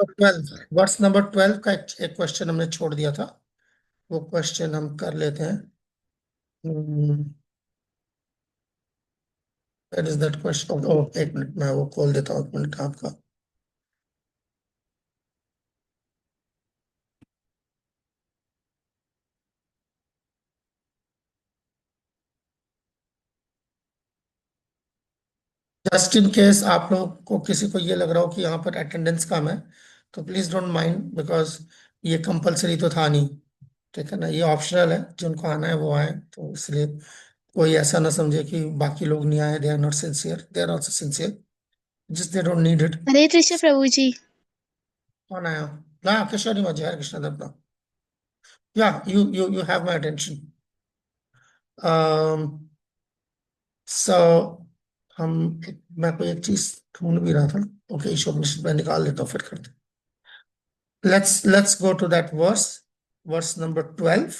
Verse number 12 का एक question हमने छोड़ दिया था, वो क्वेश्चन हम कर लेते हैं। That is that question. ओ एक मिनट, मैं वो खोल देता हूँ, एक मिनट आपका। जस्ट इन केस आप लोग को किसी को ये लग रहा हो कि यहाँ पर अटेंडेंस कम है, तो प्लीज डोंट माइंड, बिकॉज ये कंपलसरी तो था नहीं। ठीक है ना, ये ऑप्शनल है, जिनको आना है वो आए, तो इसलिए कोई ऐसा ना समझे कि बाकी लोग नहीं आए, they are not sincere, they are also sincere, just they don't need it. Hare Krishna Prabhu ji. कौन आया? ना किशोरी मजी, Hare Krishna Datta. Yeah you have my attention. So हम मैं कोई एक चीज ढूंढ भी रहा था। ओके, ईशो मैं निकाल लेता हूँ, फिर करते हैं। Let's go to that verse number 12.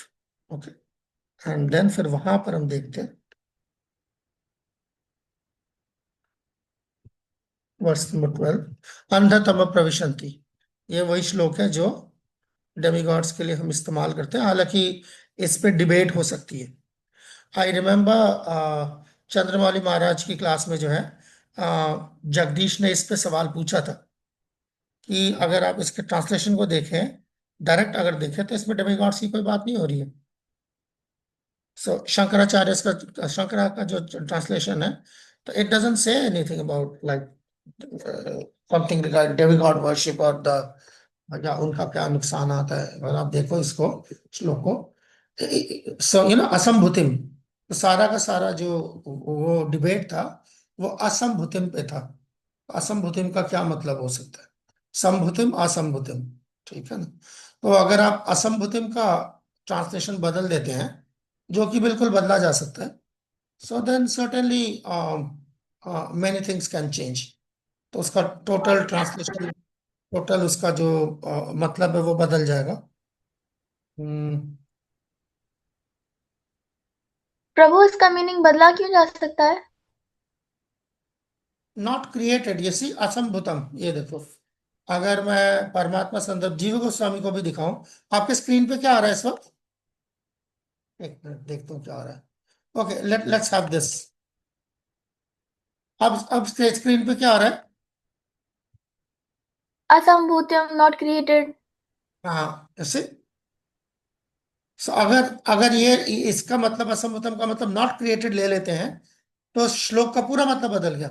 Okay, and then फिर वहां पर हम देखते हैं वर्स नंबर 12, अंधतम प्रविशन्ति। ये वही श्लोक है जो डेमिगॉड्स के लिए हम इस्तेमाल करते हैं, हालांकि इस पे डिबेट हो सकती है। आई रिमेम्बर चंद्रमौली महाराज की क्लास में जो है, जगदीश ने इस पे सवाल पूछा था कि अगर आप इसके ट्रांसलेशन को देखें, डायरेक्ट अगर देखें, तो इसमें डेमिगॉड्स की कोई बात नहीं हो रही है। सो शंकराचार्य का, शंकरा का जो ट्रांसलेशन है, तो it doesn't say anything about like something regarding demigod worship और द, या उनका क्या नुकसान आता है। अगर आप देखो इसको, श्लोक को, सो असंभुतिम, तो सारा का सारा जो वो डिबेट था, वो असंभुतिम पे था। असंभुतिम का क्या मतलब हो सकता है? संभुतिम, असंभुतिम। ठीक है ना? तो अगर आप असंभुतिम का ट्रांसलेशन बदल देते हैं, जो कि बिल्कुल बदला जा सकता है, so then certainly many things can change. तो उसका टोटल ट्रांसलेशन, टोटल उसका जो मतलब है वो बदल जाएगा। प्रभु, इसका मीनिंग बदला क्यों जा सकता है? नॉट क्रिएटेड, ये सी असंभुतम, ये देखो। अगर मैं परमात्मा संदर्भ जीव गोस्वामी को भी दिखाऊं, आपके स्क्रीन पे क्या आ रहा है इस वक्त? एक मिनट देखता हूँ क्या आ रहा है। Okay, let's have this. अब स्क्रीन पे क्या आ रहा है? असंभूतम, नॉट क्रिएटेड। हाँ, ऐसे। So, अगर अगर ये इसका मतलब, असंभुतम का मतलब नॉट क्रिएटेड ले लेते हैं, तो श्लोक का पूरा मतलब बदल गया।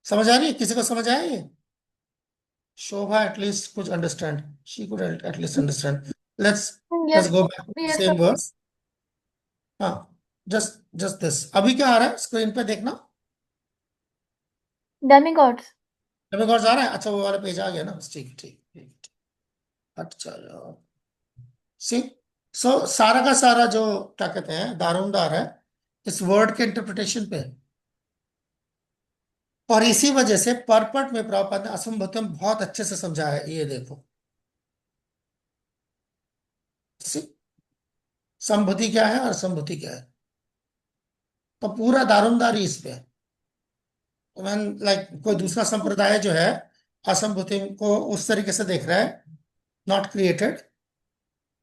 समझ आ रही है? किसी को समझ आया ये? शोभा एटलीस्ट कुछ understand, she could at least understand. Let's let's yes. Go back to yes. Same verse. हाँ, जस्ट जस्ट दिस। अभी क्या आ रहा है स्क्रीन पे, देखना। डेमिगॉड्स। डेमिगॉड्स आ रहा है? अच्छा, वो वाला पेज आ गया ना, बस ठीक ठीक ठीक। अच्छा, सी, सो सारा का सारा जो क्या कहते हैं दारोमदार है इस वर्ड के इंटरप्रिटेशन पे है। और इसी वजह से परपट में प्रभुपाद ने असंभवतम बहुत अच्छे से समझाया है, ये देखो। See? संभूति क्या है और असंभूति क्या है, तो पूरा दारोमदार ही इस पे है। लाइक कोई दूसरा संप्रदाय जो है असंभूति को उस तरीके से देख रहा है, नॉट क्रिएटेड,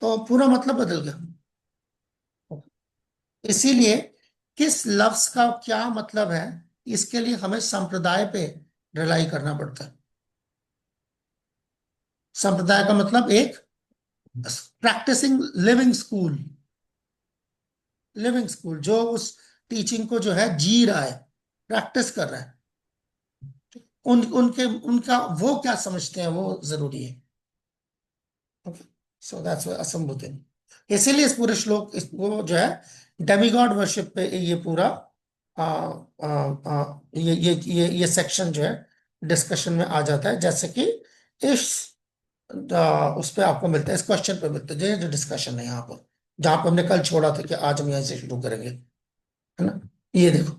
तो पूरा मतलब बदल गया। इसीलिए किस लफ्ज का क्या मतलब है, इसके लिए हमें संप्रदाय पे रिलाई करना पड़ता है। संप्रदाय का मतलब एक practicing living school, living school जो उस टीचिंग को जो है जी रहा है, प्रैक्टिस कर रहा है। उनके उनका वो क्या समझते हैं वो जरूरी है। ओके, सो दैट्स असंभूति। इसीलिए इस पूरे श्लोक, इस वो जो है डेमिगॉड वर्शिप पे ये पूरा आ, आ, ये सेक्शन जो है डिस्कशन में आ जाता है, जैसे कि इस उस पे आपको मिलता है, इस क्वेश्चन पे मिलता है, जो डिस्कशन है यहाँ पर, जहां पे हमने कल छोड़ा था कि आज हम यहाँ से शुरू करेंगे, है ना? ये देखो,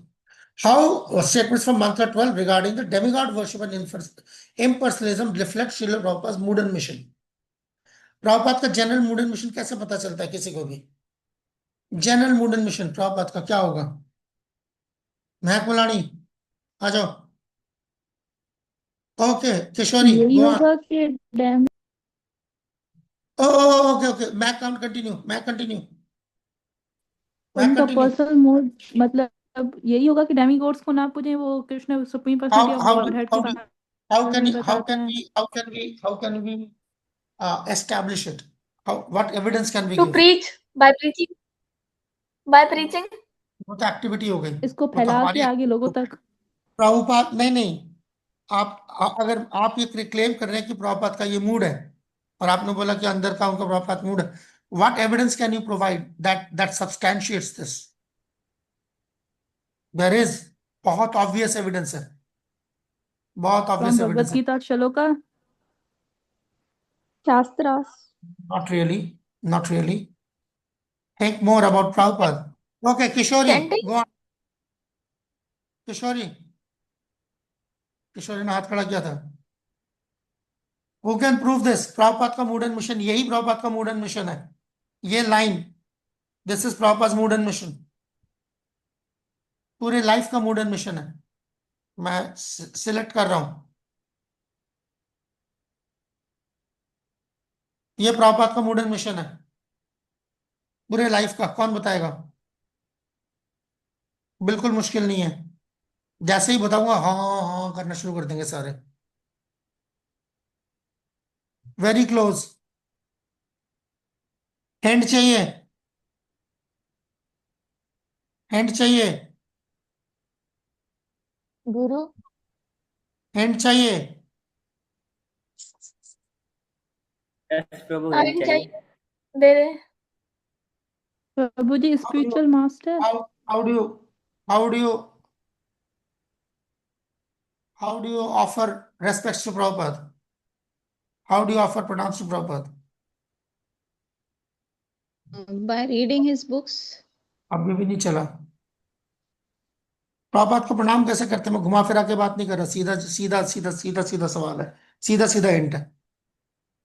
हाउ स्टेटमेंट्स फ्रॉम मंत्र 12 regarding the demigod worship and impersonalism reflect Srila Prabhupada's mood and mission। Prabhupada का जनरल मूड एंड मिशन कैसे पता चलता है किसी को भी? General mood and mission Prabhupada का क्या होगा? महक मुलानी, आ जाओ। ओके किशोरी यही गो ऑन। होगा कि डैम ओके ओके मैं कंटिन्यू उनका पर्सनल मोड, मतलब यही होगा कि डेमीगॉड्स को ना पूजें, वो Krishna supreme personality of how Godhead के हाउ बारे में बताते हैं। How can we establish it? What evidence can we To give? preach by preaching, by preaching. वो तो एक्टिविटी हो गई, इसको वो तो फैला के हमारी आगे लोगों तक। प्रभुपाद नहीं नहीं। अगर आप ये क्लेम कर रहे हैं कि प्रभुपाद का ये मूड है, और आपने बोला कि अंदर का उनका प्रभुपाद मूड है, what evidence can you provide that substantiates this? There is, बहुत ऑब्वियस एविडेंस है, बहुत फ्रॉम ऑब्वियस भगवत एविडेंस है। गीता श्लोका। शास्त्रास। Not really, not really. Think more about Prabhupada. Okay Kishori Chanting. Go on. Kishori, Kishori ने हाथ खड़ा किया था। Who can prove this? Prabhupada का मूड एंड मिशन, यही प्रभुपाद का मूड एंड मिशन है। ये line, this is Prabhupada mood and mission, पूरे लाइफ का मूड एंड मिशन है। मैं सिलेक्ट कर रहा हूं, ये प्रभुपाद का मूड एंड मिशन है पूरे लाइफ का। कौन बताएगा? बिल्कुल मुश्किल नहीं है, जैसे ही बताऊंगा हाँ हाँ हाँ करना शुरू कर देंगे सारे। Very close. हैंड चाहिए, हैंड चाहिए, गुरु। हैंड चाहिए। यस प्रभु हैंड Nine चाहिए। चाहिए, दे रहे। Prabhu ji spiritual master. How do you how do you how do you offer respect to Prabhupada? How do you offer pranam to Prabhupada? By reading his books. अभी भी नहीं चला। प्रभुपाद को प्रणाम कैसे करते हैं? मैं घुमा फिरा के बात नहीं कर रहा, सीधा सीधा सीधा सीधा सीधा सवाल है, सीधा सीधा हिंट है।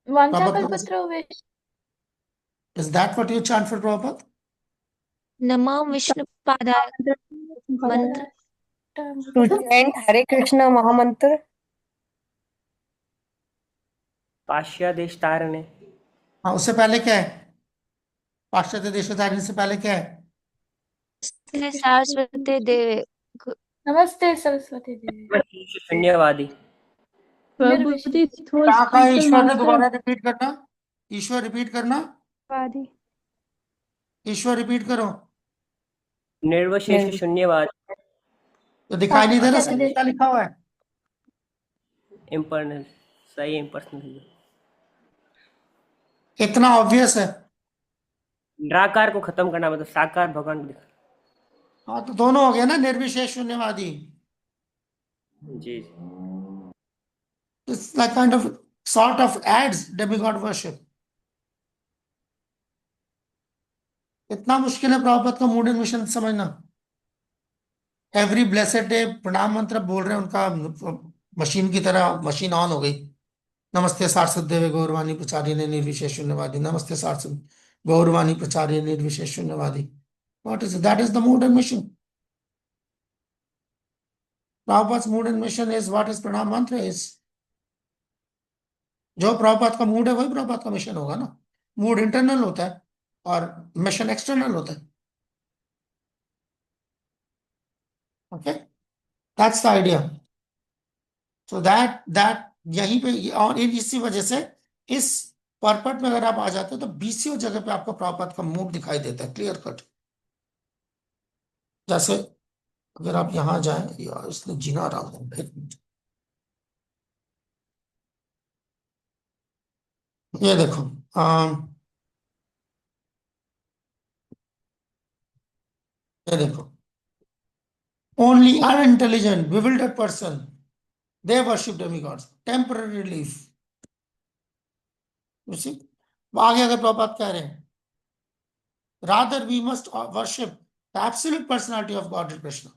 वांछा प्रभुपाद को कैसे? कल्पतरु Vishnu. Is that what you chant for Prabhupada? नमो विष्णु पादाय मंत्र। To chant Hare Krishna Mahamantra. पाश्या देश तारने। हाँ, उससे पहले क्या है? पाश्चात्य देशों से से पहले क्या है? सरस्वती देव। नमस्ते सरस्वती देवी। शीश शून्यवादी। प्रभु जी निर्विशेष। थोड़ा कहाँ कहाँ स्पिरिचुअल ईश्वर ने? मास्टर। दोबारा रिपीट करना, ईश्वर रिपीट करना, वादी। ईश्वर रिपीट करो। निर्वशेष शून्यवादी। तो दिखाई नहीं दे रहा पाश्चात्य सामने देश। क्या लिखा हुआ है? इम्पर्सनल। सही इम्पर्सनल। इतना ऑब्वियस है। निराकार को खत्म करना मतलब साकार भगवान को दिखा। हाँ तो दोनों हो गया ना, निर्विशेष शून्यवादी। जी। It's like kind of sort of ads demigod worship. इतना मुश्किल है प्रभुपाद का मूड एंड मिशन समझना? एवरी ब्लेसेड डे प्रणाम मंत्र बोल रहे हैं उनका, मशीन की तरह मशीन ऑन हो गई। नमस्ते सारस्वत देवे गौरवाणी प्रचार्य निर्विशेष शून्यवादी, नमस्ते सारस्वत गौरवाणी प्रचार्य निर्विशेष शून्यवादी। What is that? Is the mood and mission. Prabhupada mood and mission is what is pranam mantra is. जो प्रभुपाद का मूड है वही प्रभुपाद का मिशन होगा ना। मूड इंटरनल होता है और मिशन एक्सटर्नल होता है। Okay, that's the idea. So that यहीं पे, और इसी वजह से इस पर्पट में अगर आप आ जाते हो तो बीसीओ जगह पे आपको प्रभुपाद का मूड दिखाई देता है क्लियर कट। जैसे अगर आप यहां जाएं, यार इसने जीना रहा हूं, एक मिनट। ये देखो, ये देखो, only unintelligent bewildered person they worship demigods, temporary relief। You see? आगे अगर प्रभुपाद कह रहे हैं rather we must worship the absolute personality of Godhead Krishna।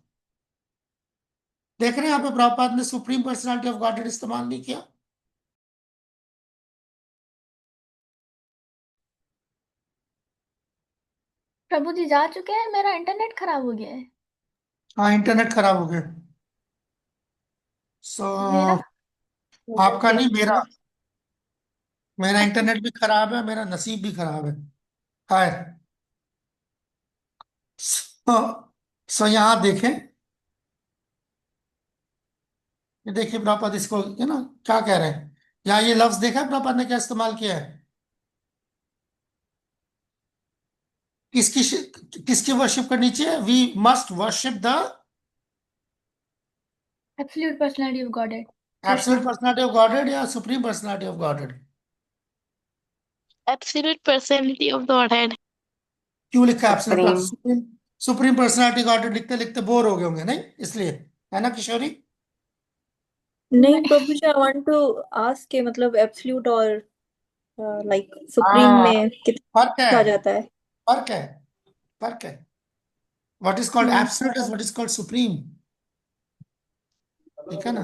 देख रहे हैं यहाँ पे प्रभुपाद ने सुप्रीम पर्सनालिटी ऑफ गॉडेड इस्तेमाल नहीं किया। प्रभु जी जा चुके हैं, मेरा इंटरनेट खराब हो गया है। हाँ इंटरनेट खराब हो गया। सो मेरा आपका नहीं, मेरा मेरा इंटरनेट भी खराब है, मेरा नसीब भी खराब है। हाय। सो सो यहाँ देखें, ये देखिए प्रॉपद इसको है ना क्या कह रहे हैं। यहाँ ये लफ्ज देखा है प्रॉपद ने क्या इस्तेमाल किया है? किसकी किसकी वर्शिप करनी चाहिए? We must worship the Absolute personality of Godhead. Absolute personality of Godhead या supreme personality of Godhead? Absolute personality of Godhead. क्यों लिखा है absolute? Supreme. Supreme supreme personality Godhead लिखते लिखते बोर हो गए होंगे, नहीं इसलिए, है ना किशोरी? नहीं प्रभु जी, आई वांट टू आस्क के मतलब एब्सोल्यूट और लाइक सुप्रीम हाँ, में फर्क है, कितना आ जाता है? फर्क है, फर्क है। What is called hmm. Absolute is what is called supreme. ठीक है ना?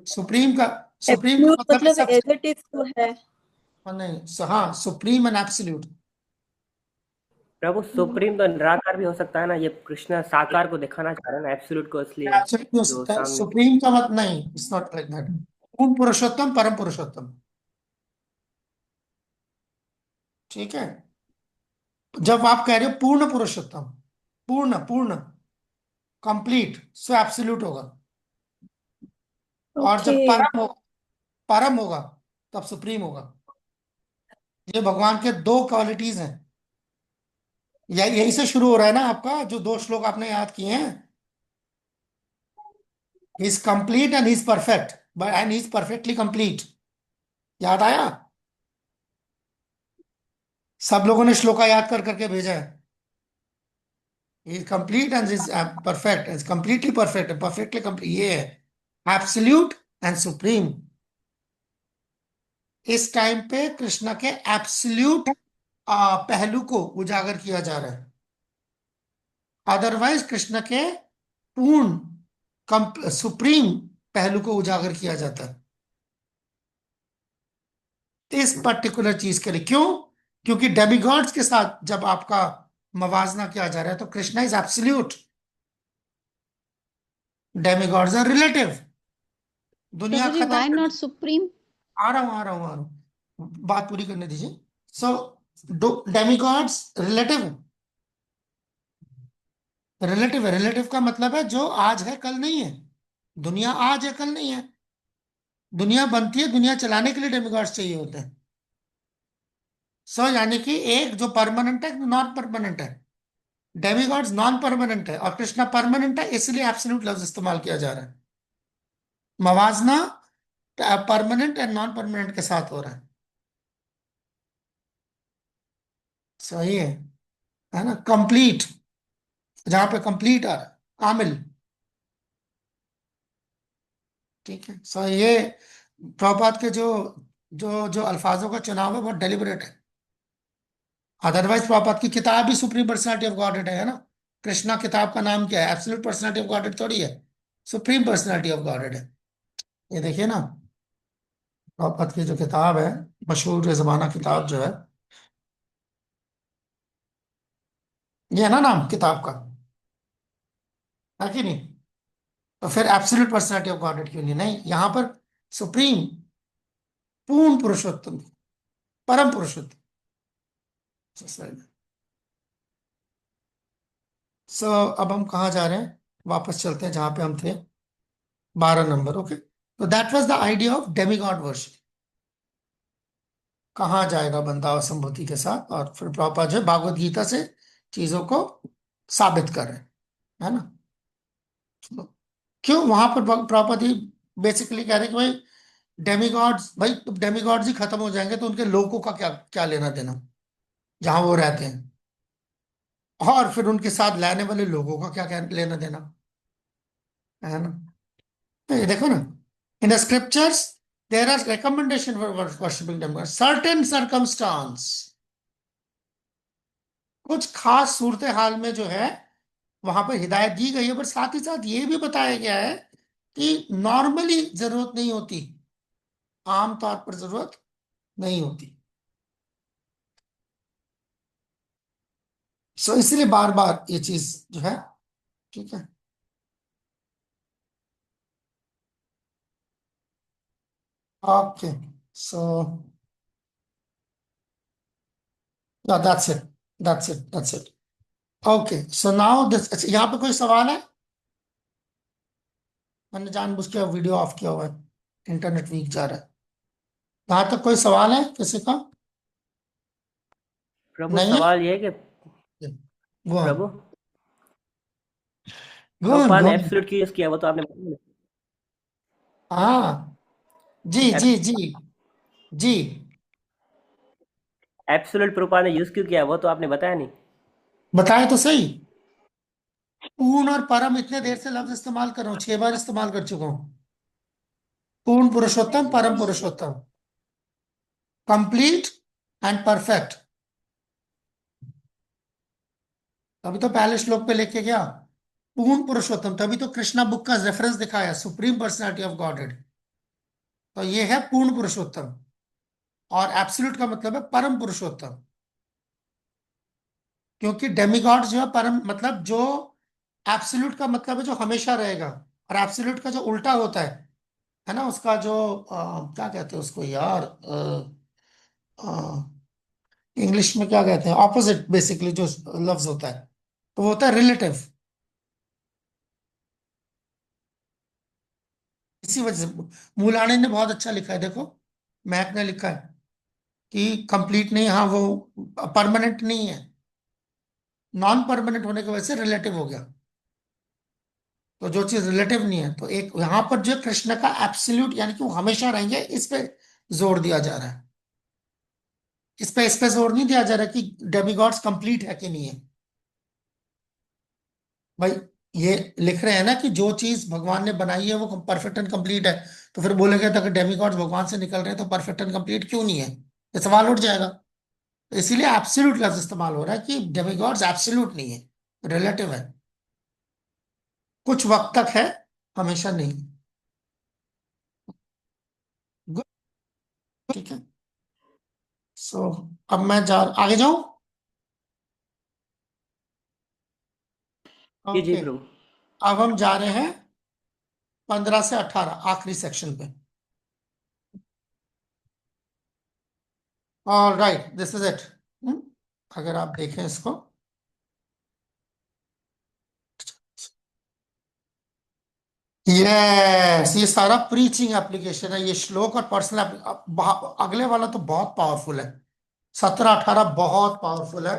सुप्रीम का एब्सोल्यूट मतलब है मतलब सबसे, एज इट इज तो है। नहीं हाँ, supreme and absolute. Prabhu supreme तो निराकार भी हो सकता है ना, ये कृष्ण साकार को दिखाना चाह रहे हैं ना, एब्सोल्यूट को, इसलिए एब्सोल्यूट भी हो जो सकता है, सामने। सुप्रीम का मत नहीं, इट्स नॉट लाइक दैट। पूर्ण पुरुषोत्तम, परम पुरुषोत्तम। ठीक है? जब आप कह रहे हो पूर्ण पुरुषोत्तम, पूर्ण पूर्ण, कंप्लीट, सो एब्सोल्यूट होगा। और ओके। जब परम होगा तब सुप्रीम होगा। ये भगवान के दो क्वालिटीज हैं। यही से शुरू हो रहा है ना आपका, जो दो श्लोक आपने याद किए हैं। He is complete and he is perfect, but and he is perfectly complete. याद आया? सब लोगों ने श्लोका याद कर करके भेजा है। He is complete and is perfect, is completely perfect, perfectly complete, ये है एब्सोल्यूट एंड सुप्रीम। इस टाइम पे कृष्णा के एब्सोल्यूट पहलू को उजागर किया जा रहा है। अदरवाइज कृष्ण के पूर्ण सुप्रीम पहलू को उजागर किया जाता है इस पर्टिकुलर चीज के लिए। क्यों? क्योंकि डेमिगॉड्स के साथ जब आपका मवाजना किया जा रहा है तो Krishna is absolute, demigods are relative. दुनिया प्रभु जी, खत्म why कर, not supreme? आ रहा हूं, बात पूरी करने दीजिए। सो डेमिगॉड्स रिलेटिव, रिलेटिव का मतलब है जो आज है कल नहीं है। दुनिया आज है कल नहीं है। दुनिया बनती है, दुनिया चलाने के लिए डेमिगॉड्स चाहिए होते हैं। यानी कि एक जो परमानेंट है, नॉन परमानेंट है। डेमिगॉड्स नॉन परमानेंट है और कृष्णा परमानेंट है, इसलिए एब्सोल्यूट लफ्ज इस्तेमाल किया जा रहा है। मवाजना परमानेंट एंड नॉन परमानेंट के साथ हो रहा है। सही है ना? कंप्लीट, जहां पे कंप्लीट आ रहा है, कामिल। ठीक है? ये प्रभुपाद के जो जो जो अल्फाजों का चुनाव है बहुत डेलिबरेट है। अदरवाइज प्रभुपाद की किताब भी सुप्रीम पर्सनालिटी ऑफ गॉडेड है ना? कृष्णा किताब का नाम क्या है? एब्सोल्यूट पर्सनालिटी ऑफ गॉडेड थोड़ी है, सुप्रीम पर्सनालिटी ऑफ गॉडेड है। ये देखिए ना, प्रभुपाद की जो किताब है, मशहूर जमाना किताब जो है, ये है ना नाम किताब का, है कि नहीं? तो फिर एब्सोल्यूट पर्सनालिटी ऑफ गॉडेड क्यों नहीं? नहीं, यहां पर सुप्रीम, पूर्ण पुरुषोत्तम, परम पुरुषोत्तम। अब हम कहाँ जा रहे हैं? वापस चलते हैं जहां पे हम थे, 12 नंबर। ओके, तो that was the idea of demigod worship. कहाँ जाएगा बंदा असंभूति के साथ, और फिर प्रभुपाद जो है भागवत गीता से चीजों को साबित कर रहे हैं, है ना? तो क्यों वहां पर प्रभुपाद ही बेसिकली कह रहे हैं कि भाई डेमिगॉड्स, भाई डेमिगॉड्स ही खत्म हो जाएंगे तो उनके लोगों का क्या क्या लेना देना जहां वो रहते हैं, और फिर उनके साथ लाने वाले लोगों का क्या क्या लेना देना, है ना? तो ये देखो ना, in the scriptures there are recommendation for worshipping demigod, certain circumstance, कुछ खास सूरत हाल में जो है वहां पर हिदायत दी गई है, पर साथ ही साथ ये भी बताया गया है कि नॉर्मली जरूरत नहीं होती, आमतौर पर जरूरत नहीं होती। इसलिए बार बार ये चीज जो है, ठीक है, Okay, so yeah, that's it. That's it. Okay, so now this, अच्छा, यहाँ पे कोई सवाल है? मैंने जानबूझ के वीडियो ऑफ किया हुआ है, इंटरनेट वीक जा रहा है। यहाँ तक कोई सवाल है किसी का? प्रभु नहीं है? सवाल ये है कि Go on. Prabhu Go on, Prabhupada go ने on. एब्सोल्यूट क्यों यूज किया वो तो आपने बताया नहीं। हाँ, जी जी जी जी। एब्सोल्यूट प्रभुपाद ने यूज क्यों किया वो तो आपने बताया नहीं। बताए तो सही। पूर्ण और परम इतने देर से लफ्ज इस्तेमाल कर रहा हूँ, 6 बार इस्तेमाल कर चुका हूँ। पूर्ण पुरुषोत्तम, परम पुरुषोत्तम, कंप्लीट एंड परफेक्ट। तभी तो पहले श्लोक पे लेके गया पूर्ण पुरुषोत्तम, तभी तो कृष्णा बुक का रेफरेंस दिखाया, सुप्रीम पर्सनालिटी ऑफ गॉडहेड। तो ये है पूर्ण पुरुषोत्तम, और एब्सोल्यूट का मतलब है परम पुरुषोत्तम, क्योंकि डेमिगॉड जो है परम, मतलब जो एब्सोल्यूट का मतलब है जो हमेशा रहेगा, और एब्सोल्यूट का जो उल्टा होता है ना, उसका जो क्या कहते हैं उसको यार, इंग्लिश में क्या कहते हैं, ऑपोजिट बेसिकली जो लफ्ज होता है, तो वो होता है रिलेटिव। इसी वजह से मूलानी ने बहुत अच्छा लिखा है, देखो महक ने लिखा है कि कंप्लीट नहीं, हाँ वो परमानेंट नहीं है, नॉन परमानेंट होने की वजह से रिलेटिव हो गया। तो जो चीज रिलेटिव नहीं है, तो एक यहां पर जो कृष्ण का एब्सोल्यूट यानी कि वो हमेशा रहेंगे, इस पे जोर दिया जा रहा है। इस पे जोर नहीं दिया जा रहा कि डेमिगॉड्स कंप्लीट है कि नहीं है। भाई ये लिख रहे हैं ना कि जो चीज भगवान ने बनाई है वो परफेक्ट एंड कंप्लीट है, तो फिर बोलेंगे तो अगर डेमिगॉड्स भगवान से निकल रहे हैं तो परफेक्ट एंड कंप्लीट क्यों नहीं है, ये सवाल उठ जाएगा। तो इसीलिए एब्सोल्यूट लफ्ज इस्तेमाल हो रहा है कि डेमिगॉड्स एब्सोल्यूट नहीं है, रिलेटिव है, कुछ वक्त तक है, हमेशा नहीं। Good, ठीक है। सो अब मैं आगे जाऊं। जी जी ओके, प्रभु। अब हम जा रहे हैं 15 से 18 आखिरी सेक्शन पे। All right, this is it. अगर आप देखें इसको, यस, ये सारा प्रीचिंग एप्लीकेशन है, ये श्लोक और पर्सनल। अगले वाला तो बहुत पावरफुल है, 17-18 बहुत पावरफुल है,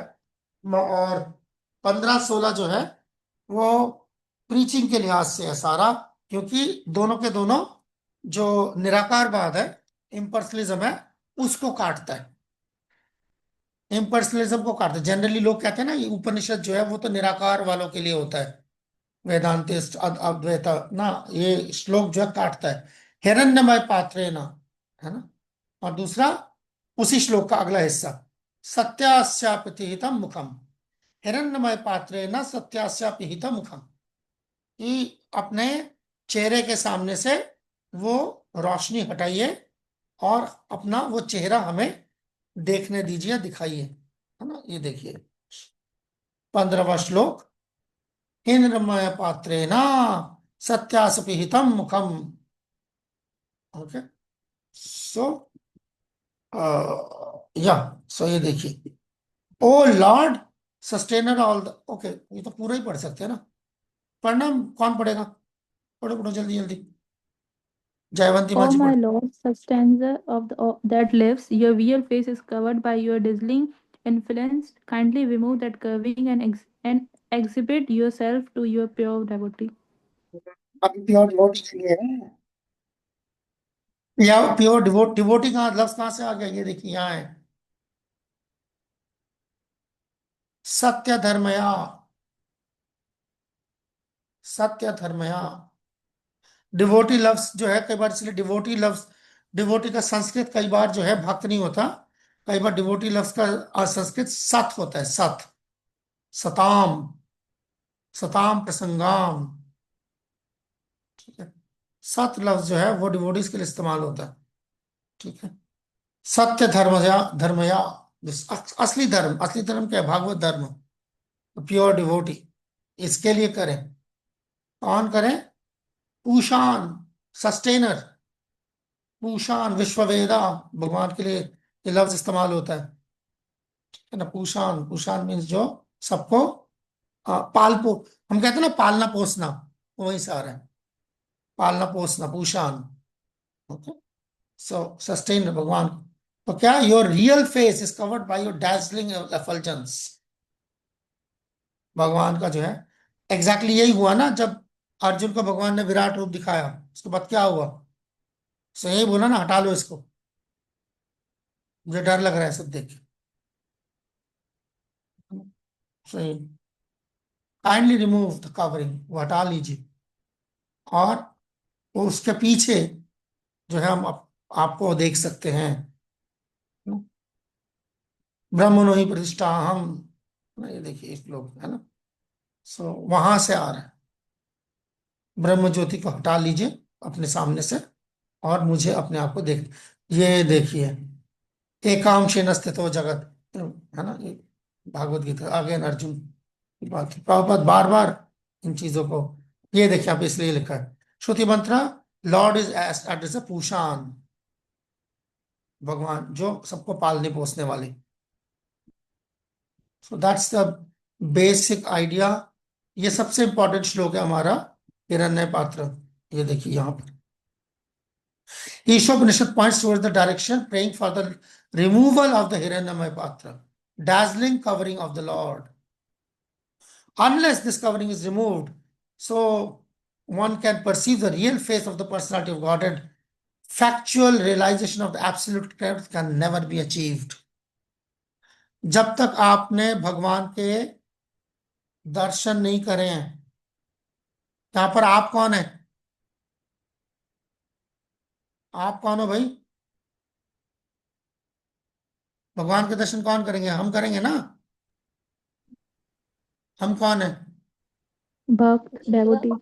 और 15-16 जो है वो प्रीचिंग के लिहाज से है सारा, क्योंकि दोनों के दोनों जो निराकारवाद है, इम्पर्सनलिज्म है, उसको काटता है। इम्पर्सनलिज्म को काटता है। जनरली लोग कहते हैं ना ये उपनिषद जो है वो तो निराकार वालों के लिए होता है, वेदांतिस्ट अद्वैत ना, ये श्लोक जो है काटता है। हिरण्यमय पात्रे ना, है ना। और दूसरा उसी श्लोक का अगला हिस्सा, सत्यास्यापिहितम मुखम, हिरण्यमय पात्रे न सत्यास्यापिहितम मुखम, कि अपने चेहरे के सामने से वो रोशनी हटाइए और अपना वो चेहरा हमें देखने दीजिए, दिखाइए, है ना। ये देखिए 15वां श्लोक, हिरण्यमय पात्रे न सत्यासपिहितम मुखम। ओके, सो या सो ये देखिए, O lord sustainer all the, okay ये तो पूरा ही पढ़ सकते हैं ना। पढ़ना कौन पढ़ेगा? पढ़ो पढ़ो जल्दी जल्दी, जयवंती माँ O जी my पढ़ो। Lord, sustainer of that lives, your real face is covered by your dazzling influence. Kindly remove that curving and exhibit yourself to your pure devotee. अभी प्योर डिवोटी के लिए है, या प्योर डिवोटी कहाँ, लफ्ज कहाँ से आ गया, ये देखिए यहाँ है, सत्य धर्मया, सत्य धर्मया। डिवोटी लफ्ज जो है कई बार, इसलिए डिवोटी लफ्ज, डिवोटी का संस्कृत कई बार जो है भक्त नहीं होता, कई बार डिवोटी लफ्ज का संस्कृत सत होता है, सत, सताम, सताम प्रसंगाम, ठीक है। सत लफ्ज जो है वो डिवोटीज के लिए इस्तेमाल होता है, ठीक है। सत्य धर्मया, धर्मया, असली धर्म, असली धर्म क्या है, भागवत धर्म, प्योर डिवोटी, इसके लिए करें। कौन करें? पूषान, सस्टेनर, पूषान विश्ववेदा भगवान के लिए ये लफ्ज इस्तेमाल होता है ना। पूषान, पूषान मीन्स जो सबको पाल पो, हम कहते हैं ना पालना पोसना, वहीं से आ रहा है, पालना पोसना, पूषान। ओके, सो सस्टेन भगवान। तो क्या, your real face is covered by your dazzling effulgence. भगवान का जो है एग्जैक्टली यही हुआ ना, जब अर्जुन को भगवान ने विराट रूप दिखाया, उसके बाद क्या हुआ? सो यही बोला ना, हटा लो इसको, मुझे डर लग रहा है सब देख के। सही, काइंडली रिमूव द कवरिंग, वो हटा लीजिए। और वो उसके पीछे जो है हम आपको देख सकते हैं, ब्रह्मणो ही प्रतिष्ठा हम, ये देखिए श्लोक है ना। सो वहां से आ रहा है, ब्रह्म ज्योति को हटा लीजिए अपने सामने से और मुझे अपने आप को देख, ये देखिए एकांशेन स्थितो जगत, है ना, ये भागवत गीता अगेन अर्जुन की बात है। प्रभुपाद बार बार इन चीजों को, ये देखिए आप, इसलिए लिखा है श्रुति मंत्र, लॉर्ड इज एज ए पूषान, भगवान जो सबको पालने पोसने वाले। So that's the basic idea. ये सबसे इंपॉर्टेंट श्लोक है हमारा हिरण्य पात्र। ये देखिए यहाँ पर Ishopanishad points towards the direction, praying for the removal of the Hiranyamaya Patra, dazzling covering of the Lord. Unless this covering is removed, so one can perceive the real face of the personality of Godhead, factual realization of the absolute truth can never be achieved. जब तक आपने भगवान के दर्शन नहीं करे हैं, यहां पर आप कौन है? आप कौन हो भाई? भगवान के दर्शन कौन करेंगे? हम करेंगे ना। हम कौन है? भक्त, devotee.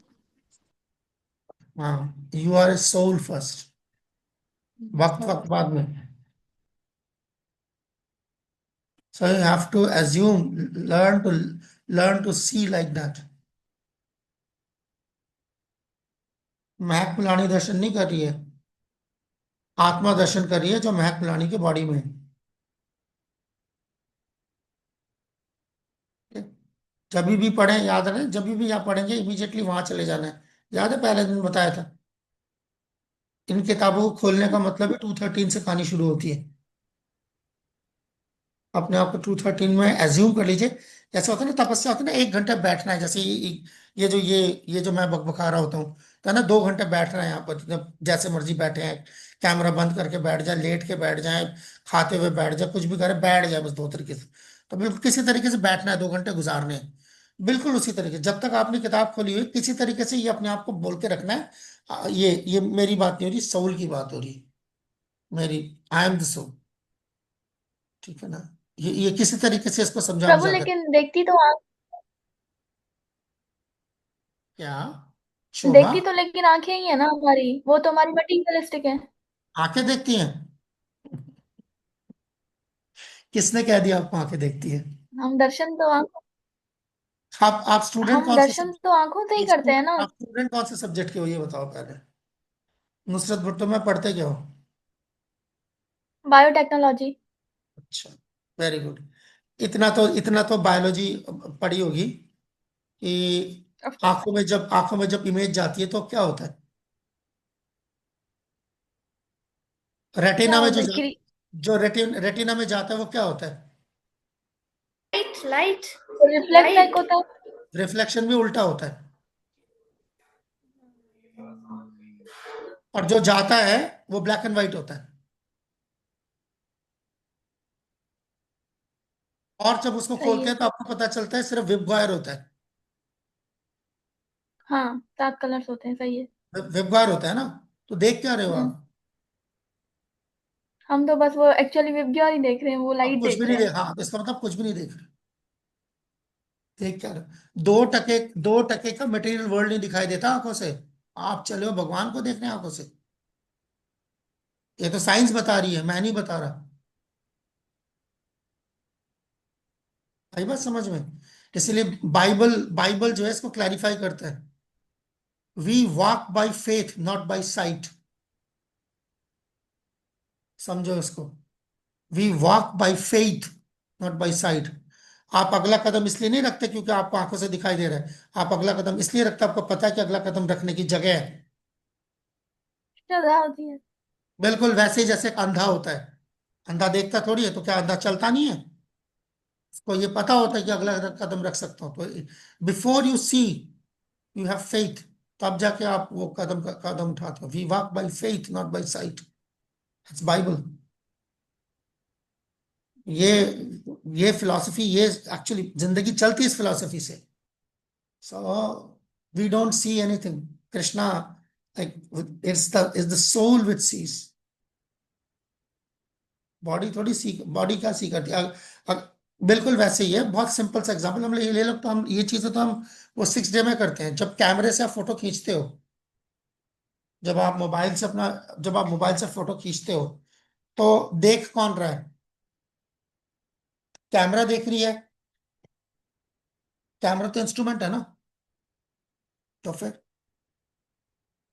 हाँ, you are a soul first, वक्त वक्त बाद में। So you have to assume, learn to see like that. महक पिलानी दर्शन नहीं कर रही है, आत्मा दर्शन कर रही है जो महक पिलानी के बॉडी में है। जब भी पढ़े, याद रहे, जब भी यहाँ पढ़ेंगे इमीडिएटली वहां चले जाना है। याद है पहले दिन बताया था, इन किताबों को खोलने का मतलब है 213 से कहानी शुरू होती है। अपने आप को 213 में एज्यूम कर लीजिए। जैसे होता है ना तपस्या, होता है ना 1 घंटे बैठना है, जैसे ये जो मैं बकबका रहा होता हूँ, तो ना 2 घंटे बैठना है यहाँ पर, जैसे मर्जी बैठे हैं, कैमरा बंद करके बैठ जाए, लेट के बैठ जाए, खाते हुए बैठ जाए, कुछ भी करे बैठ जाए, बस 2 तरीके से। तो बिल्कुल किसी तरीके से बैठना है, 2 घंटे गुजारने हैं, बिल्कुल उसी तरीके। जब तक आपने किताब खोली हुई, किसी तरीके से ये अपने आप को बोल के रखना है। ये मेरी बात नहीं हो रही, सोल की बात हो रही है मेरी, आई एम द सोल, ठीक है ना। ये किसी तरीके से इसको समझा प्रभु बुझा कर। लेकिन देखती तो क्या शोभा? लेकिन आंखें ही है ना हमारी, वो तो हमारी मटीरियलिस्टिक है। आंखें देखती हैं? किसने कह दिया आपको आंखें देखती है? हम दर्शन तो आप स्टूडेंट हम कौन से दर्शन तो आंखों से ही करते हैं ना। आप स्टूडेंट कौन से सब्जेक्ट के हो, ये बताओ पहले। नुसरत भुट्टो में पढ़ते क्या हो? बायोटेक्नोलॉजी। अच्छा, वेरी गुड। इतना तो बायोलॉजी पढ़ी होगी कि आंखों में जब इमेज जाती है तो क्या होता है? क्या रेटिना में होता है? जो रेटिना में जाता है वो क्या होता है? Light. रिफ्लेक्ट बैक होता है। रिफ्लेक्शन भी उल्टा होता है, और जो जाता है वो ब्लैक एंड व्हाइट होता है, और जब उसको सही खोलते है। हैं तो आपको पता चलता है सिर्फ विबगॉयर होता है। हाँ, 7 कलर्स होते हैं, सही है। विबगॉयर होता है ना। तो देख क्या रहे हो आप? हम तो बस वो एक्चुअली विबग्योर ही देख रहे हैं, वो आप लाइट कुछ देख भी रहे नहीं हैं। देख, हाँ, तो इसका मतलब कुछ भी नहीं देख रहे। देख क्या रहे हो? 2% का मटेरियल वर्ल्ड नहीं दिखाई देता आंखों से, आप चले हो भगवान को देखने आंखों से। ये तो साइंस बता रही है, मैं नहीं बता रहा। आई बात समझ में? इसलिए बाइबल जो है इसको क्लैरिफाई करता है, we walk by faith not by sight. समझो इसको। We walk by faith not by sight. आप अगला कदम इसलिए नहीं रखते क्योंकि आपको आंखों से दिखाई दे रहा है, आप अगला कदम इसलिए रखते हैं, आपको पता है कि अगला कदम रखने की जगह है। श्रद्धा होती है। बिल्कुल वैसे ही जैसे एक अंधा होता है, अंधा देखता थोड़ी है, तो क्या अंधा चलता नहीं है? उसको ये पता होता है कि अगला कदम रख सकता हूं। तो before you see you have faith, तब जाके आप वो कदम उठाते हो। We walk by faith not by sight, it's Bible. ये ये फिलॉसफी, ये एक्चुअली जिंदगी चलती है इस फिलॉसफी से। So we don't see anything. Krishna like it's the soul which sees। Body थोड़ी सी, बॉडी क्या सी करती है? बिल्कुल वैसे ही है। बहुत सिंपल सा एग्जांपल हम ले लो, तो हम ये चीजें तो हम वो 6 डे में करते हैं। जब कैमरे से आप फोटो खींचते हो, जब आप मोबाइल से फोटो खींचते हो, तो देख कौन रहा है? कैमरा देख रही है। कैमरा तो इंस्ट्रूमेंट है ना। तो फिर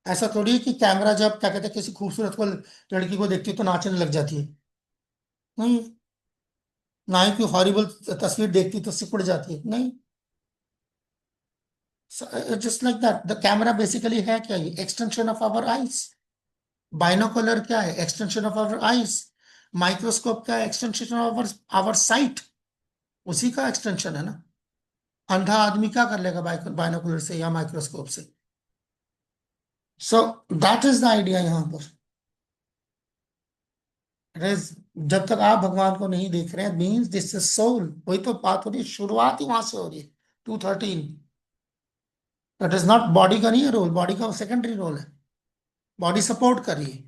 ऐसा थोड़ी है कि कैमरा जब क्या कहते हैं किसी खूबसूरत को, लड़की को देखती है तो नाचने लग जाती है। नहीं। ना ही कोई हॉरिबल तस्वीर देखती तो सिकुड़ जाती है, नहीं। Just like that the camera basically है क्या? ये extension of our eyes. Binocular क्या है? Extension of our eyes. Microscope क्या है? Extension of our our sight. उसी का एक्सटेंशन है ना। अंधा आदमी क्या कर लेगा बाइनोकुलर से या माइक्रोस्कोप से? सो दैट इज द आइडिया यहां पर। जब तक आप भगवान को नहीं देख रहे हैं, मीन्स दिस इज सोल। वही तो बात हो रही है, शुरुआत ही वहां से हो रही है। 213। दैट इज नॉट, बॉडी का नहीं है रोल, बॉडी का सेकेंडरी रोल है। बॉडी सपोर्ट कर रही है।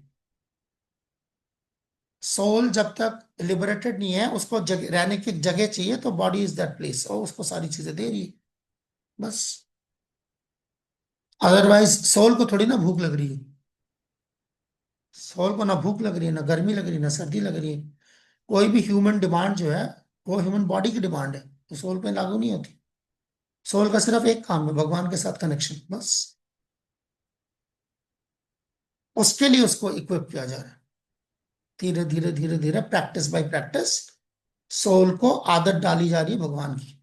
सोल जब तक लिबरेटेड नहीं है, उसको रहने की जगह चाहिए, तो बॉडी इज दैट प्लेस, और उसको सारी चीजें दे रही है बस। अदरवाइज सोल को थोड़ी ना भूख लग रही है। सोल को ना भूख लग रही है, ना गर्मी लग रही है, ना सर्दी लग रही है। कोई भी ह्यूमन डिमांड जो है, वो ह्यूमन बॉडी की डिमांड है, तो सोल पे लागू नहीं होती। सोल का सिर्फ एक काम है, भगवान के साथ कनेक्शन, बस। उसके लिए उसको इक्विप किया जा रहा है। धीरे धीरे धीरे धीरे, प्रैक्टिस बाय प्रैक्टिस, सोल को आदत डाली जा रही है भगवान की।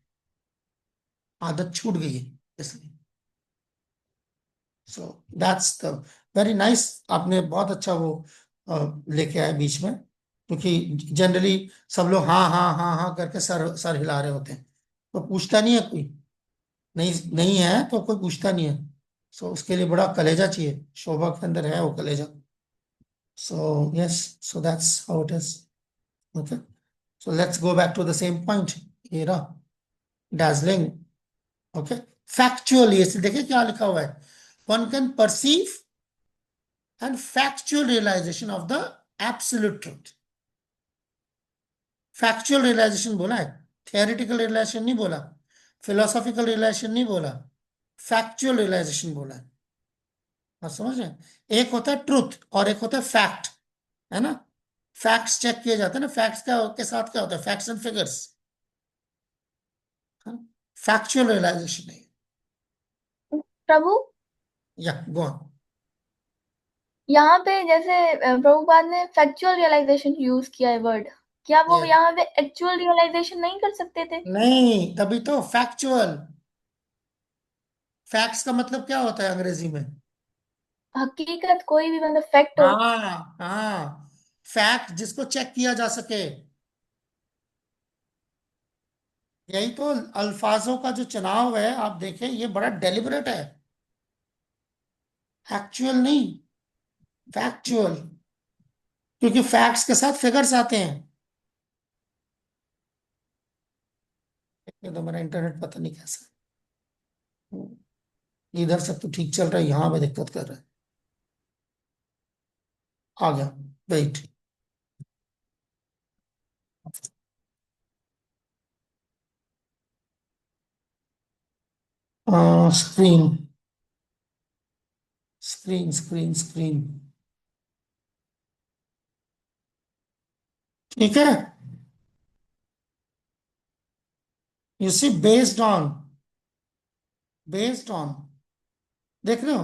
आदत छूट गई है इसलिए। So that's the very nice. आपने बहुत अच्छा वो लेके आए बीच में, क्योंकि जनरली सब लोग हाँ हाँ हाँ हाँ करके सर सर हिला रहे होते हैं, तो पूछता नहीं है कोई। नहीं नहीं है तो कोई पूछता नहीं है। सो उसके लिए बड़ा कलेजा चाहिए। शोभा के अंदर है वो कलेजा। So yes, so that's how it is. Okay, so let's go back to the same point. ये रहा dazzling। ओके, फैक्चुअली इसे देखिए क्या लिखा हुआ है। One can perceive and factual realization of the absolute truth। Factual realization बोला है, थियोरिटिकल रियलाइजेशन नहीं बोला, फिलोसॉफिकल रियलाइजेशन नहीं बोला, फैक्चुअल रियलाइजेशन बोला है। आप समझ रहे हैं? एक होता है ट्रुथ और एक होता है फैक्ट, है ना। फैक्ट्स चेक किए जाते हैं ना, फैक्ट्स क्या के साथ क्या होता है? Facts and figures. Factual realization है। प्रभु, या गो ऑन। यहाँ पे जैसे प्रभुपाद ने फैक्चुअल रियलाइजेशन यूज किया है वर्ड, क्या वो Yes। यहाँ पे एक्चुअल रियलाइजेशन नहीं कर सकते थे? नहीं, तभी तो फैक्चुअल। फैक्ट्स का मतलब क्या होता है अंग्रेजी में? हकीकत, कोई भी मतलब फैक्ट हो। हाँ हाँ, फैक्ट जिसको चेक किया जा सके। यही तो अल्फाजों का जो चुनाव है, आप देखें, ये बड़ा डेलिबरेट है। एक्चुअल नहीं, फैक्चुअल। क्योंकि फैक्ट्स के साथ फिगर्स आते हैं। ये तो मेरा इंटरनेट पता नहीं कैसा है। इधर सब तो ठीक चल रहा है, यहां पे दिक्कत कर रहा है। आ गया, wait. Screen screen screen screen. ठीक है। यू सी, बेस्ड ऑन देख रहे हो,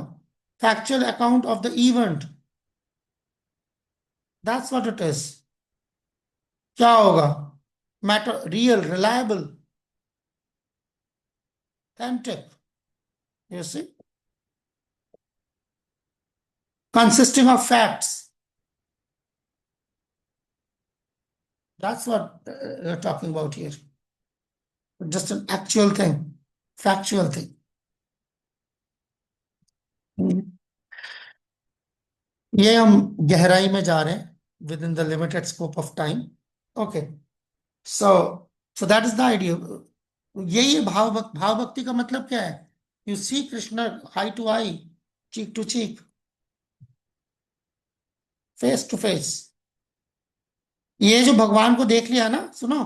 factual account of the event. That's what it is. क्या होगा? Matter, real, reliable, authentic, you see, consisting of facts. That's what we're talking about here. Just an actual thing, factual thing. ये हम गहराई में जा रहे हैं within the limited scope of time. Okay, so so that is the idea. यही है भाव भक्ति का मतलब क्या है? यू सी Krishna eye to eye, cheek to cheek, face to face. ये जो भगवान को देख लिया ना, सुनो,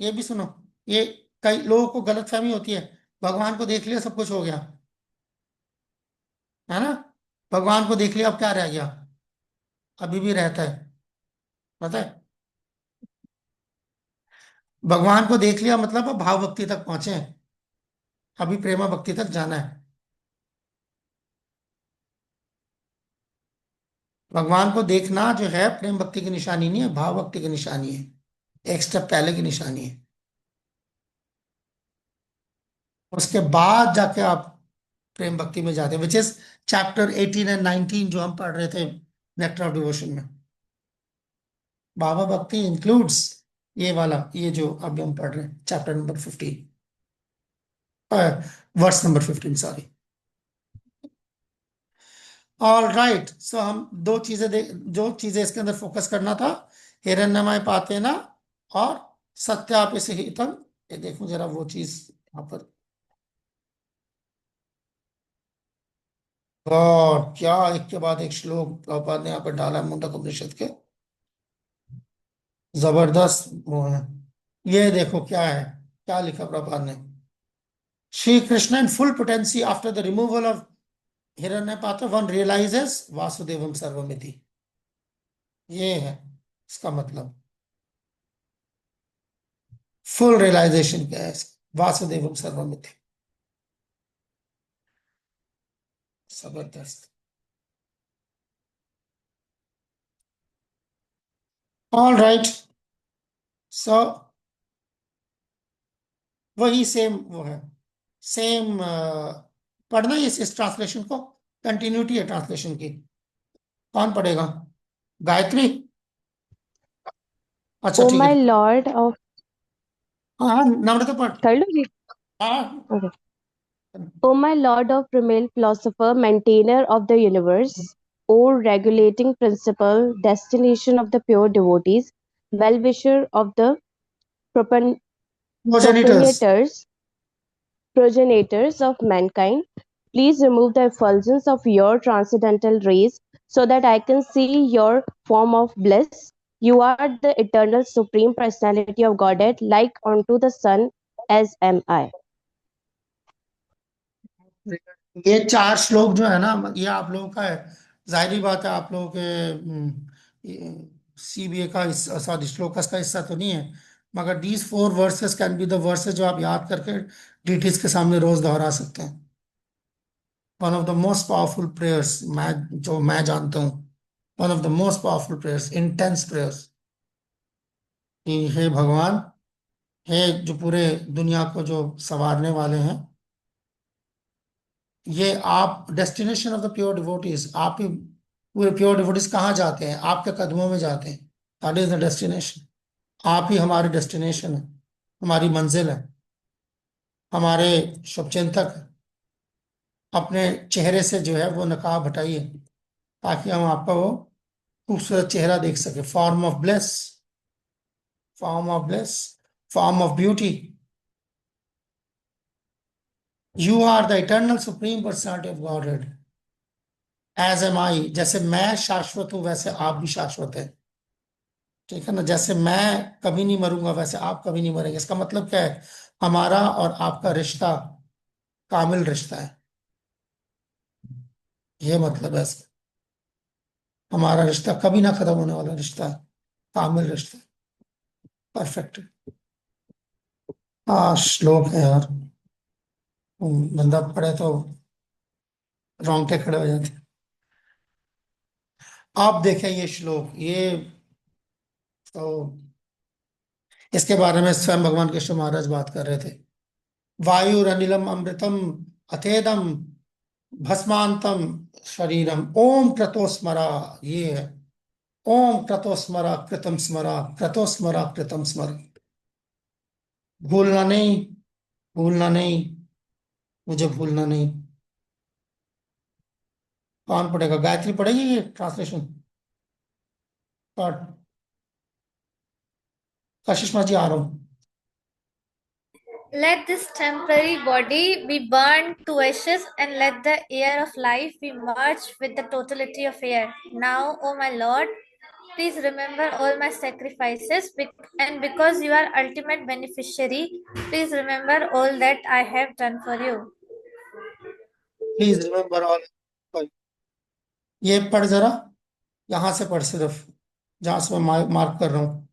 ये भी सुनो, ये कई लोगों को गलतफहमी होती है, भगवान को देख लिया सब कुछ हो गया, है ना? भगवान को देख लिया अब क्या रह गया? अभी भी रहता है, पता है? भगवान को देख लिया मतलब अब भाव भक्ति तक पहुंचे हैं, अभी प्रेमा भक्ति तक जाना है। भगवान को देखना जो है प्रेम भक्ति की निशानी नहीं है, भाव भक्ति की निशानी है, एक स्टेप पहले की निशानी है। उसके बाद जाके आप प्रेम भक्ति में जाते हैं, विच इज चैप्टर 18 एंड 19 जो हम पढ़ रहे थे नेक्टर ऑफ डिवोशन में। भाव भक्ति इंक्लूड्स ये वाला, ये जो अभी हम पढ़ रहे हैं chapter number 15, verse number 15, sorry. All right, so हम दो चीजें जो चीजें इसके अंदर फोकस करना था, हिरण्यमय पातेना और सत्यापिस हितम। ये देखो जरा वो चीज यहाँ पर, और क्या एक के बाद एक श्लोक प्रभुपाद ने यहाँ पर डाला मुंडक उपनिषद के, जबरदस्त वो है। ये देखो क्या है, क्या लिखा प्रभुपाद ने। Shri Krishna in full potency after the removal of हिरण्यपात्र वन रियलाइजेस वासुदेवम सर्वमिति। ये है इसका मतलब, फुल रियलाइजेशन क्या है वासुदेवम सर्वमिति। जबरदस्त। ऑल राइट, सो वही सेम वो है, सेम पढ़ना है इस ट्रांसलेशन को, कंटिन्यूटी है ट्रांसलेशन की। कौन पढ़ेगा? गायत्री? अच्छा ओ ठीक माय है, लॉर्ड ऑफ, हाँ हाँ नम्रता पढ़। कर लो जी। हाँ Okay. O my Lord of Brahmil, philosopher, maintainer of the universe, O regulating principle, destination of the pure devotees, well-wisher of the propon- प्रोजेनिटर्स। progenitors of mankind, please remove the effulgence of your transcendental rays so that I can see your form of bliss. You are the eternal supreme personality of Godhead, like unto the sun, as am I. ये चार श्लोक जो है ना, ये आप लोगों का है, जाहिर बात है आप लोगों के सीबीए का हिस्सा, सॉरी श्लोकस का हिस्सा तो नहीं है, मगर these 4 versus can be the versus जो आप याद करके डीटीज के सामने रोज दोहरा सकते हैं। One of the most powerful prayers जो मैं जानता हूँ, one of the most powerful prayers, intense prayers, कि हे भगवान, हे जो पूरे दुनिया को जो संवारने वाले हैं, ये आप destination of the pure devotees, आप ही पूरे प्योर डिवोटीज कहाँ जाते हैं? आपके कदमों में जाते हैं, दैट इज द डेस्टिनेशन। आप ही हमारी डेस्टिनेशन है, हमारी मंजिल है, हमारे शुभचिंतक है। अपने चेहरे से जो है वो नकाब हटाइए ताकि हम आपका वो खूबसूरत चेहरा देख सके। Form of bliss, form of bliss, form of beauty. You are the eternal supreme personality of Godhead, as am I. जैसे मैं शाश्वत हूं वैसे आप भी शाश्वत है, ठीक है ना? जैसे मैं कभी नहीं मरूंगा वैसे आप कभी नहीं मरेंगे। इसका मतलब क्या है? हमारा और आपका रिश्ता कामिल रिश्ता है, ये मतलब है इसका। हमारा रिश्ता कभी ना खत्म होने वाला रिश्ता है, कामिल रिश्ता है, परफेक्ट। हाँ श्लोक है यार, बंदा पढ़े तो रोंगटे खड़े हो जाते हैं। आप देखें ये श्लोक, ये तो इसके बारे में स्वयं भगवान कृष्ण महाराज बात कर रहे थे। वायुरनिलम अमृतम अथेदम भस्मांतम शरीरम ओम क्रतोस्मरा, ये है ओम क्रतोस्मरा कृतम स्मरा, क्रतोस्मरा कृतम स्मर। भूलना नहीं, भूलना नहीं, मुझे भूलना नहीं। कौन पढ़ेगा? गायत्री पढ़ेगी ये ट्रांसलेशन पार्ट? कशिश जी आ रहा हूं। Let this temporary body be burned to ashes, and let the air of life be merged with the totality of air. Now, O my Lord, please remember all my sacrifices, and because you are ultimate beneficiary, please remember all that I have done for you. Please remember all. ये पढ़ जरा, यहां से पढ़, सिर्फ जहां से मैं मार्क कर रहा हूं,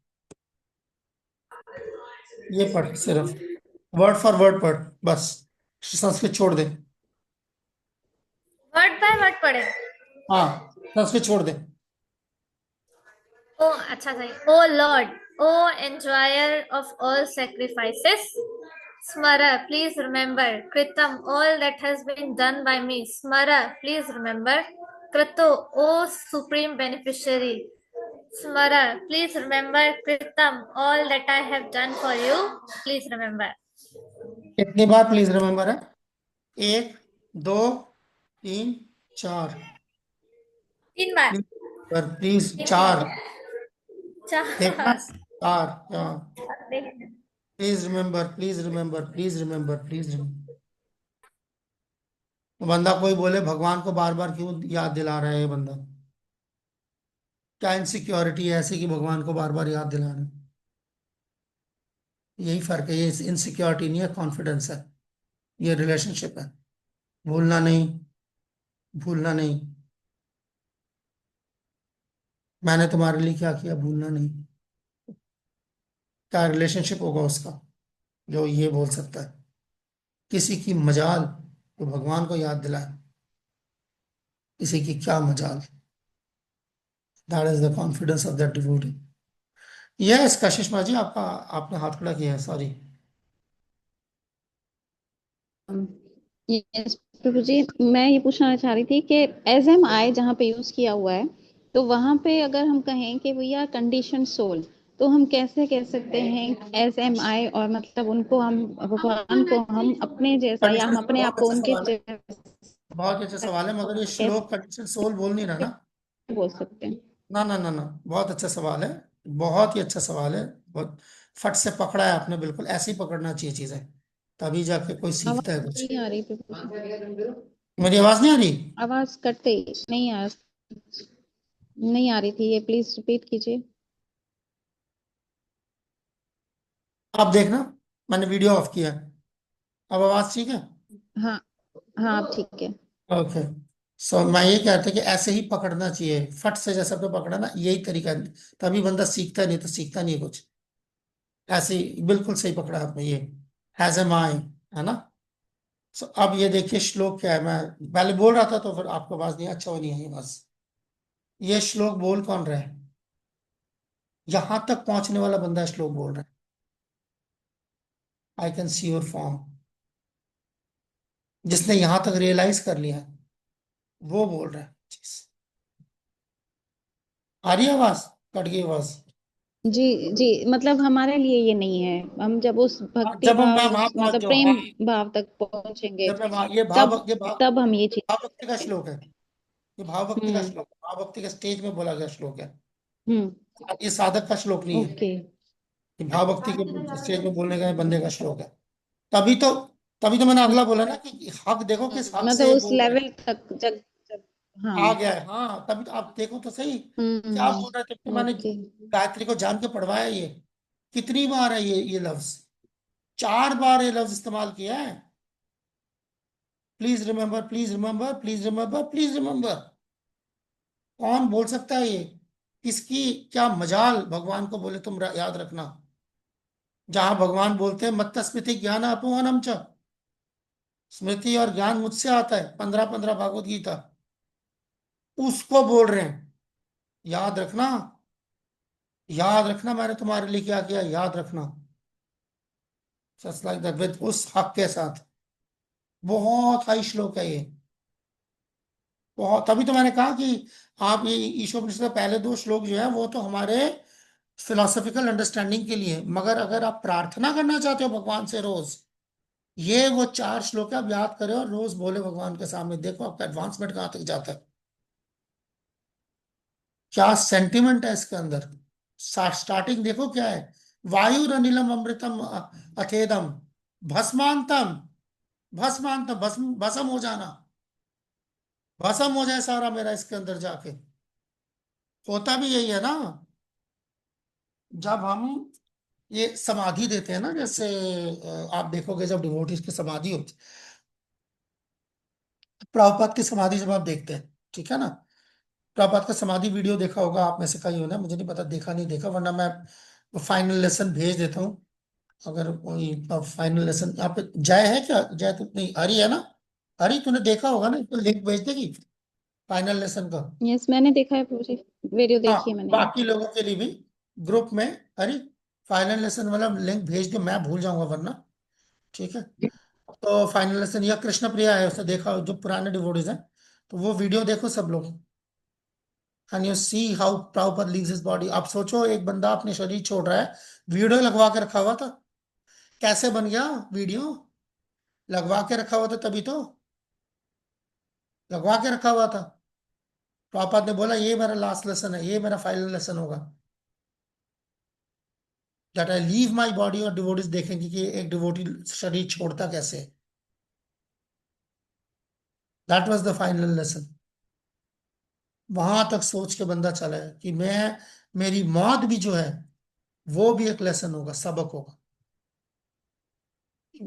ये पढ़, सिर्फ वर्ड फॉर वर्ड पढ़ बस, संस्कृत छोड़ दे। Word by word पढ़े। हाँ, संस्कृत छोड़ दे। Oh, अच्छा सही। Oh Lord, oh enjoyer of all sacrifices, Smara, please remember. Kritam, all that has been done by me. Smara, please remember. Krato, oh supreme beneficiary. Smara, please remember. Kritam, all that I have done for you. Please remember. कितनी बार please remember है? 1 2 3 4। 3 बार। पर please 4 देखना, 4 4 please remember, please remember, please remember, please remember. बंदा कोई बोले भगवान को बार बार क्यों याद दिला रहा है ये बंदा? क्या इनसिक्योरिटी है ऐसी कि भगवान को बार बार याद दिला रहे हैं? यही फर्क है। ये इनसिक्योरिटी नहीं है, कॉन्फिडेंस है, ये रिलेशनशिप है। भूलना नहीं, भूलना नहीं, मैंने तुम्हारे लिए क्या किया, भूलना नहीं। क्या रिलेशनशिप होगा उसका जो ये बोल सकता है? किसी की मजाल तो भगवान को याद दिलाए, किसी की क्या मजाल। That is the confidence of that devotee. Yes कशिश जी, आपका, आपने हाथ खड़ा किया है, सॉरी। यस प्रभु जी, मैं ये पूछना चाह रही थी कि एज एम आई जहाँ पे यूज किया हुआ है, तो वहां पे अगर हम कहें कि वी आर कंडीशन सोल, तो हम कैसे कह सकते हैं एज एम आई, और मतलब उनको हम, भगवान को हम अपने जैसा, या हम अपने आप को उनके जैसा बहुत अच्छा सवाल है, मगर ये श्लोक कंडीशन सोल बोल नहीं रहा ना। बोल सकते हैं? ना ना ना ना, बहुत अच्छा सवाल है, बहुत ही अच्छा सवाल है। बहुत फट से पकड़ा है आपने, बिल्कुल ऐसे ही पकड़ना चाहिए चीजें, तभी जाके कोई सीखता है आवाज कुछ। नहीं आ रही प्रभु जी, मेरी आवाज नहीं आ रही? आवाज कटते ही नहीं आ रही थी, ये प्लीज रिपीट कीजिए। आप देखना, मैंने वीडियो ऑफ किया है, अब आवाज ठीक है? हाँ हाँ, अब ठीक है। ओके। सो मैं ये कहता कि ऐसे ही पकड़ना चाहिए, फट से जैसा आपने पकड़ा ना, यही तरीका है, तभी बंदा सीखता है, नहीं तो सीखता नहीं है कुछ। ऐसे ही बिल्कुल सही पकड़ा आपने, ये हैज एम आई, है ना। सो अब ये देखिए श्लोक क्या है। मैं पहले बोल रहा था तो फिर आपको आवाज नहीं, अच्छा वो नहीं आई आवाज। ये श्लोक बोल कौन रहा है? यहां तक पहुंचने वाला बंदा श्लोक बोल रहा है। I can see your form, जिसने यहां तक रियलाइज कर लिया है वो बोल रहा है चीज। आ रही है आवाज? कट गई आवाज? जी जी, मतलब हमारे लिए ये नहीं है, हम जब उस भक्ति जब हम भाव, वहां उस पहुंच मतलब जाओ, प्रेम हाँ, भाव तक पहुंचेंगे, जब मैं ये तब ये भाव तब हम ये चीज। भाव भक्ति का श्लोक है। ये भाव भक्ति का हम्म श्लोक, भाव भक्ति के स्टेज में बोला गया श्लोक है। हम्म। ये साधक का श्लोक नहीं है, ओके। ये भाव भक्ति के स्टेज में बोलने का बंदे का श्लोक है। तभी तो तभी तो मैंने अगला बोला ना कि हक देखो किस हक मतलब से उस बोल रहा है। लेवल तक जब हाँ। आ गया है, हाँ, तभी तो आप देखो तो सही क्या बोल रहे थे। तो मैंने ओके। गायत्री को जान के पढ़वाया। ये कितनी बार है ये लफ्ज? 4 बार ये लफ्ज इस्तेमाल किया है। Please remember, please remember, please remember, please remember. कौन बोल सकता है ये? किसकी क्या मजाल भगवान को बोले तुम याद रखना। जहां भगवान बोलते हैं मत्त स्मृति ज्ञान अपवनम च, स्मृति और ज्ञान मुझसे आता है, 15 15 भागवत गीता, उसको बोल रहे हैं। याद रखना, याद रखना मैंने तुम्हारे लिए क्या किया, याद रखना। जस्ट लाइक दैट, विद उस हक के साथ। बहुत हाई श्लोक है ये, बहुत। तभी तो मैंने कहा कि आप ये ईशोपनिषद के पहले 2 श्लोक जो है वो तो हमारे फिलोसॉफिकल अंडरस्टैंडिंग के लिए, मगर अगर आप प्रार्थना करना चाहते हो भगवान से रोज, ये वो 4 श्लोक है, आप याद करें और रोज बोले भगवान के सामने, देखो आपका एडवांसमेंट कहां तक जाता है, क्या सेंटिमेंट है इसके अंदर। स्टार्टिंग देखो क्या है, वायु अनिलम अमृतम अथेदम भस्मांतम, भस्मांतम, भस्म भस्म हो जाना, भस्म हो जाए सारा मेरा इसके अंदर जाके। होता भी यही है ना, जब हम ये समाधि देते हैं ना, जैसे आप देखोगे जब डिवोटीज की समाधि होती, प्रभुपाद की समाधि जब आप देखते हैं, ठीक है ना, प्रभुपाद का समाधि वीडियो देखा होगा आप में से कई होना, मुझे नहीं पता देखा नहीं देखा, वरना मैं फाइनल लेसन भेज देता हूँ। अगर कोई फाइनल लेसन यहाँ पे जय है क्या, जय तो नहीं, हरी है ना, हरी तूने देखा होगा ना, तो लिंक भेज देगी फाइनल लेसन का। यस, मैंने देखा है प्रभु जी, वीडियो देखी है हाँ, मैंने। बाकी लोगों के लिए भी ग्रुप में, हरी फाइनल लेसन वाला लिंक भेज दो, मैं भूल जाऊंगा वरना, ठीक है। तो फाइनल लेसन या कृष्ण प्रिया है, उसने देखा, जो पुराने डिवोटीज हैं, तो वो वीडियो देखो सब लोग, and you see how Prabhupada leaves his body. आप सोचो एक बंदा अपने शरीर छोड़ रहा है, वीडियो लगवा के रखा हुआ था, कैसे बन गया वीडियो, लगवा के रखा हुआ था, तभी तो लगवा के रखा हुआ था। प्रभुपाद ने बोला ये मेरा लास्ट लेसन है, ये मेरा फाइनल लेसन होगा, that I leave my body, और डिवोटीज देखेंगे कि एक डिवोटी शरीर छोड़ता कैसे। That was the final lesson. वहां तक सोच के बंदा चला है कि मैं, मेरी मौत भी जो है वो भी एक लेसन होगा, सबक होगा।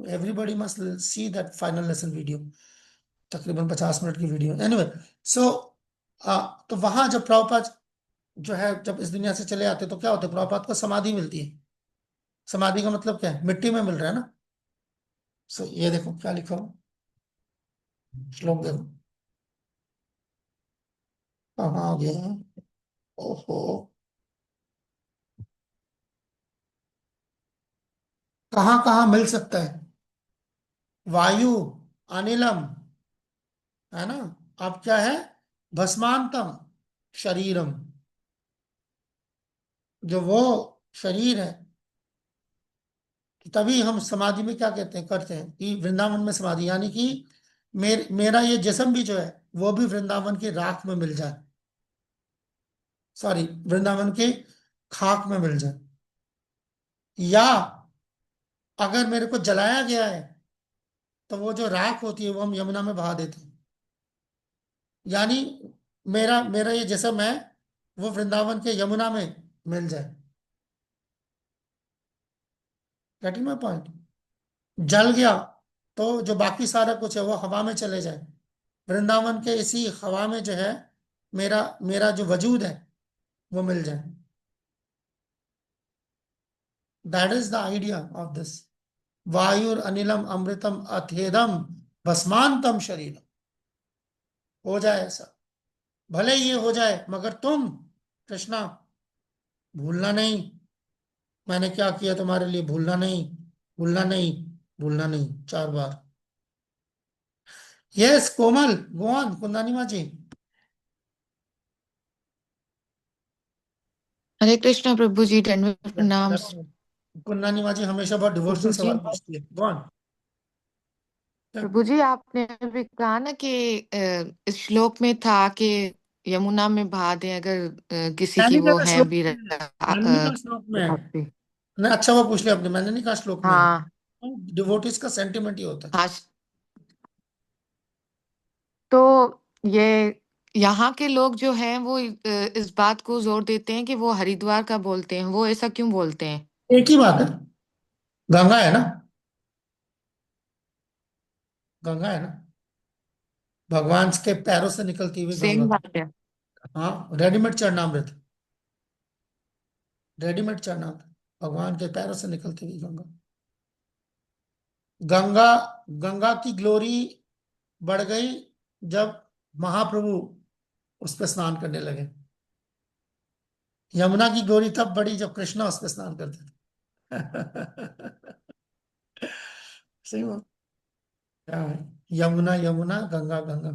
Everybody must see that final lesson video, तकरीबन 50 मिनट की वीडियो। एनीवे, सो तो वहां जब प्रभुपाद जो है जब इस दुनिया से चले आते तो क्या होता है, प्रभुपाद को समाधि मिलती है। समाधि का मतलब क्या है, मिट्टी में मिल रहा है ना। सो ये देखो क्या लिखा हो, श्लोक देखो कहाँ आ गया है? ओहो, कहाँ कहाँ मिल सकता है, वायु अनिलम, है ना। अब क्या है, भस्मांतम शरीरम, जो वो शरीर है। तभी हम समाधि में क्या कहते हैं, करते हैं कि वृंदावन में समाधि, यानी कि मेरा ये जिस्म भी जो है वो भी वृंदावन की राख में मिल जाए, सॉरी वृंदावन के खाक में मिल जाए, या अगर मेरे को जलाया गया है तो वो जो राख होती है वो हम यमुना में बहा देते हैं, यानी मेरा मेरा ये जिस्म है वो वृंदावन के यमुना में मिल जाए। Getting my point. जल गया तो जो बाकी सारा कुछ है वो हवा में चले जाए, वृंदावन के इसी हवा में जो है मेरा मेरा जो वजूद है वो मिल जाए। That is the idea of this, वायुर अनिलम अमृतम अथेदम भस्मांतम शरीरम। हो जाए ऐसा, भले ये हो जाए, मगर तुम कृष्णा भूलना नहीं, मैंने क्या किया तुम्हारे लिए, भूलना नहीं, भूलना नहीं, भूलना नहीं, 4 बार। Yes Komal, go on Kundani माँ जी। हरे कृष्णा प्रभु जी, दंडवत प्रणाम। कुंदानी माँ जी हमेशा बहुत डिवोशनल प्रभु जी, सवाल पूछती है, गो ऑन। प्रभु जी आपने अभी कहा ना कि इस श्लोक में था कि यमुना में बहा दें अगर किसी की मैंने वो कहा है श्लोक भी में है। मैंने नहीं कहा श्लोक में है। भक्ति। नहीं, अच्छा वो पूछ लिया आपने, मैंने नहीं कहा श्लोक में है। हाँ डिवोटिस का सेंटिमेंट ही होता है। हाँ, तो ये यहाँ के लोग जो हैं वो इस बात को जोर देते हैं कि वो हरिद्वार का बोलते हैं, वो ऐसा क्यों बोलते हैं? एक ही बात है, गंगा है ना, गंगा है ना, भगवान के पैरों से निकलती हुई गंगा। सेम बात है। हाँ, रेडीमेड चरणामृत, रेडीमेड चरणामृत, भगवान के पैरों से निकलती हुई गंगा। गंगा, गंगा की ग्लोरी बढ़ गई जब महाप्रभु उस पर स्नान करने लगे। यमुना की गोरी तब बड़ी जब कृष्णा उस पे स्नान करते थे। सही बात। क्या है? यमुना यमुना, गंगा गंगा।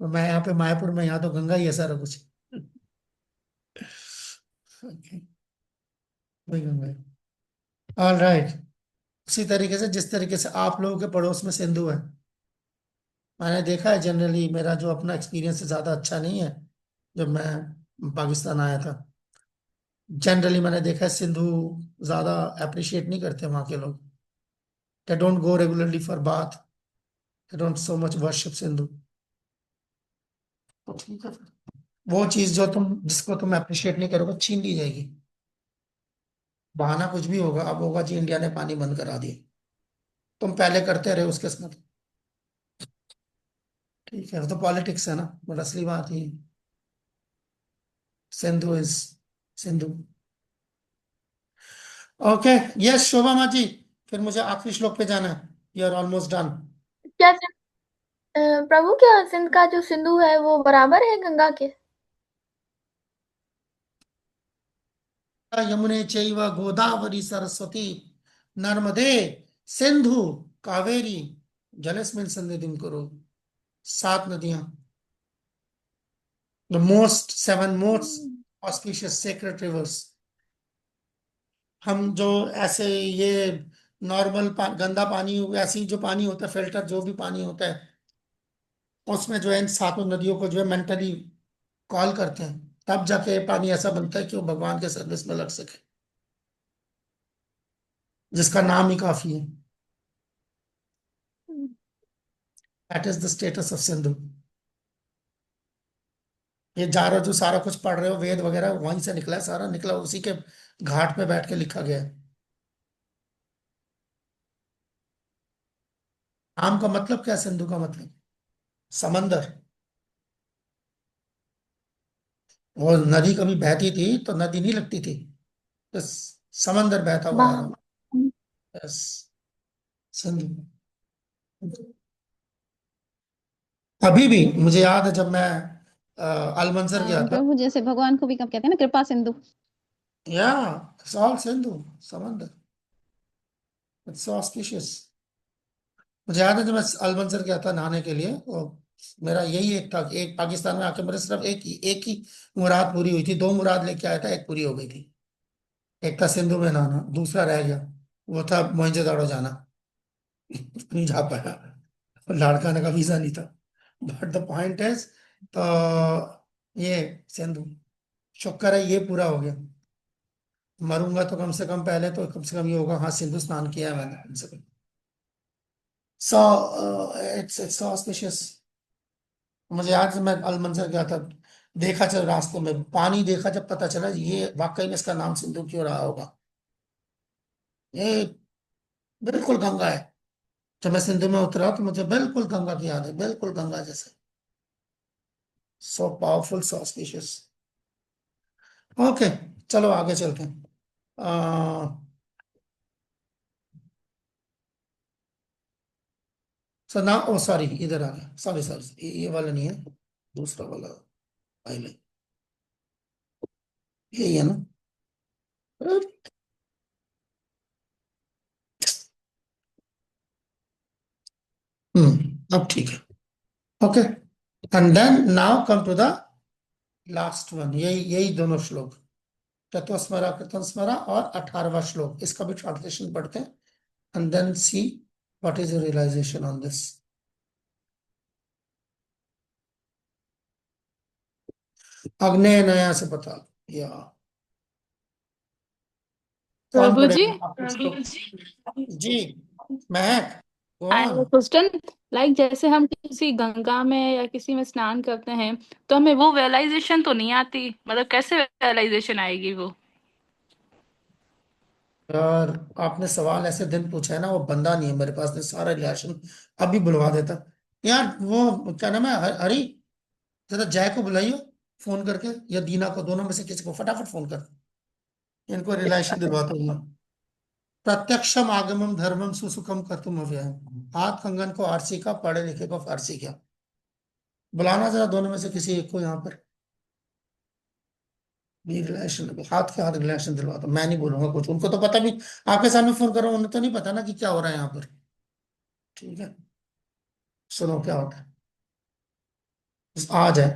मैं यहाँ पे मायापुर में, यहाँ तो गंगा ही है सारा कुछ। Okay, वही गंगा है। All right. उसी तरीके से जिस तरीके से आप लोगों के पड़ोस में सिंधु है, मैंने देखा है जनरली, मेरा जो अपना एक्सपीरियंस ज्यादा अच्छा नहीं है, जब मैं पाकिस्तान आया था, जनरली मैंने देखा है सिंधु ज्यादा अप्रिशिएट नहीं करते वहां के लोग। They don't go regularly for bath, they don't so much worship Sindhu. तो ठीक है फिर। वो चीज जो तुम, जिसको तुम अप्रिशिएट नहीं करोगे, छीन ली जाएगी। बहाना कुछ भी होगा, अब होगा जी इंडिया ने पानी बंद करा दिया, तुम पहले करते रहे उसके साथ। ठीक है, वो तो पॉलिटिक्स है ना, बट असली बात ही Sindhu is Sindhu. Okay, yes Shobha माँ जी, फिर मुझे आखिरी श्लोक पे जाना है। You are almost done. क्या प्रभु, क्या सिंध का जो सिंधु है वो बराबर है गंगा के? यमुने चैव गोदावरी सरस्वती नर्मदे सिंधु कावेरी जलेस्मिन् सन्निधिं कुरु। 7 नदियां, the most 7 most auspicious sacred reverse. हम जो ऐसे ये नॉर्मल गंदा पानी, ऐसी जो पानी होता है, फिल्टर जो भी पानी होता है, उसमें जो है इन 7 नदियों को जो है मेंटली कॉल करते हैं, तब जाके पानी ऐसा बनता है कि वो भगवान के सर्विस में लग सके, जिसका नाम ही काफी है। That is the status of Sindhu. ये जा रहा जो सारा कुछ पढ़ रहे हो, वेद वगैरह वहीं से निकला है, सारा निकला उसी के घाट पे बैठ के लिखा गया है। नाम का मतलब क्या है? सिंधु का मतलब समंदर। वो नदी कभी बहती थी तो नदी नहीं लगती थी, तो समंदर बहता हुआ आ रहा बाहर। हूँ। यस, सिंधु। अभी भी मुझे याद है जब मैं अलमंजर गया था। प्रभु जैसे भगवान को भी कब कहते हैं ना कृपा सिंधु। या इट्स ऑल सिंधु, समंदर। It's so auspicious. मुझे याद है जब मैं अलमंजर गया था नहाने के लिए, और मेरा यही एक था, एक पाकिस्तान में आके मेरे सिर्फ एक ही मुराद पूरी हुई थी। 2 मुराद लेके आया था, एक पूरी हो गई थी। एक था सिंधु में नहाना, दूसरा रह गया, वो था मोहनजोदड़ो जाना। नहीं जा पाया, लाड़काने का वीजा नहीं था। बट द पॉइंट इज, तो ये सिंधु, शुक्र है ये पूरा हो गया। मरूंगा तो कम से कम पहले तो कम से कम ये होगा, हाँ सिंधु स्नान किया है मैंने कम से कम। So it's auspicious. मुझे याद है मैं अलमंजर गया था, देखा चल रास्ते में पानी देखा, जब पता चला ये वाकई में इसका नाम सिंधु क्यों रहा होगा, ये बिल्कुल गंगा है। जब मैं सिंधु में उतरा तो मुझे बिल्कुल गंगा की याद है, बिल्कुल गंगा जैसे। सो पावरफुल, सो ऑस्पिशियस। ओके, चलो आगे चलते हैं। सो ना, ओ सॉरी, इधर आ गया, सॉरी सॉरी, ये वाला नहीं है, दूसरा वाला फाइल है, यही है ना। अब ठीक है। Okay, and then now come to the last one. यही यही दोनों श्लोक, चतुस्मरा कृतस्मरा और 18वां श्लोक, इसका भी ट्रांसलेशन पढ़ते हैं, and then see what is your realization on this. अग्नेय नया से बता, या कौन प्रभु जी, पढ़ेगा आपको श्लोक? जी, महक, go I on। Question, like जैसे हम किसी गंगा में या किसी में स्नान करते हैं तो हमें वो रियलाइजेशन तो नहीं आती, मतलब कैसे रियलाइजेशन आएगी वो? यार आपने सवाल ऐसे दिन पूछा है ना, वो बंदा नहीं है मेरे पास, ने सारा रिलेशन अभी बुलवा देता। यार वो क्या नाम है, हरी, जरा जय को बुलाइयो फोन करके, या दीना को, दोनों में से किसी को फटाफट फोन कर, इनको रिलेशन दिलवाता हूँ मैं। प्रत्यक्षम आगमम धर्मम सुसुखम कर्तुम अव्ययम। हाथ कंगन को आरसी का, पढ़े लिखे को फारसी क्या। बुलाना जरा दोनों में से किसी एक को यहाँ पर। भी रिलेशन, हाथ के हाथ रिलेशन दिलवाता, मैं नहीं बोलूंगा कुछ, उनको तो पता भी, आपके सामने फोन कर रहा हूं, उन्हें तो नहीं पता ना कि क्या हो रहा है यहाँ पर। ठीक है, सुनो क्या होता है। आज है,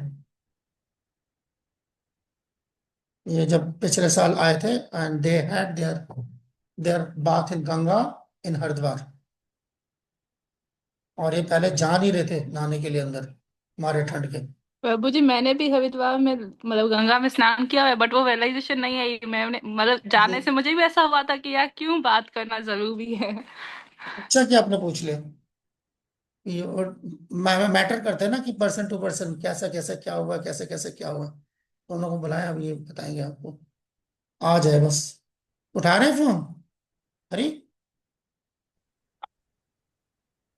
ये जब पिछले साल आए थे, and they had their bath in Ganga in Haridwar, और ये पहले जा नहीं रहे थे नहाने के लिए अंदर, मारे ठंड के। प्रभु जी, मैंने भी हरिद्वार में मतलब गंगा में स्नान किया है, बट वो रियलाइजेशन नहीं आई। मैंने मतलब जाने से मुझे भी ऐसा हुआ था कि यार क्यों बात करना जरूरी है। अच्छा कि आपने पूछ लिया, ये और मैटर करते हैं ना कि पर्सन टू पर्सन कैसा कैसा क्या हुआ, कैसे कैसे क्या हुआ, तो उन लोगों को बुलाया, अब ये बताएंगे आपको। आ जाए बस, उठा रहे फोन? अरे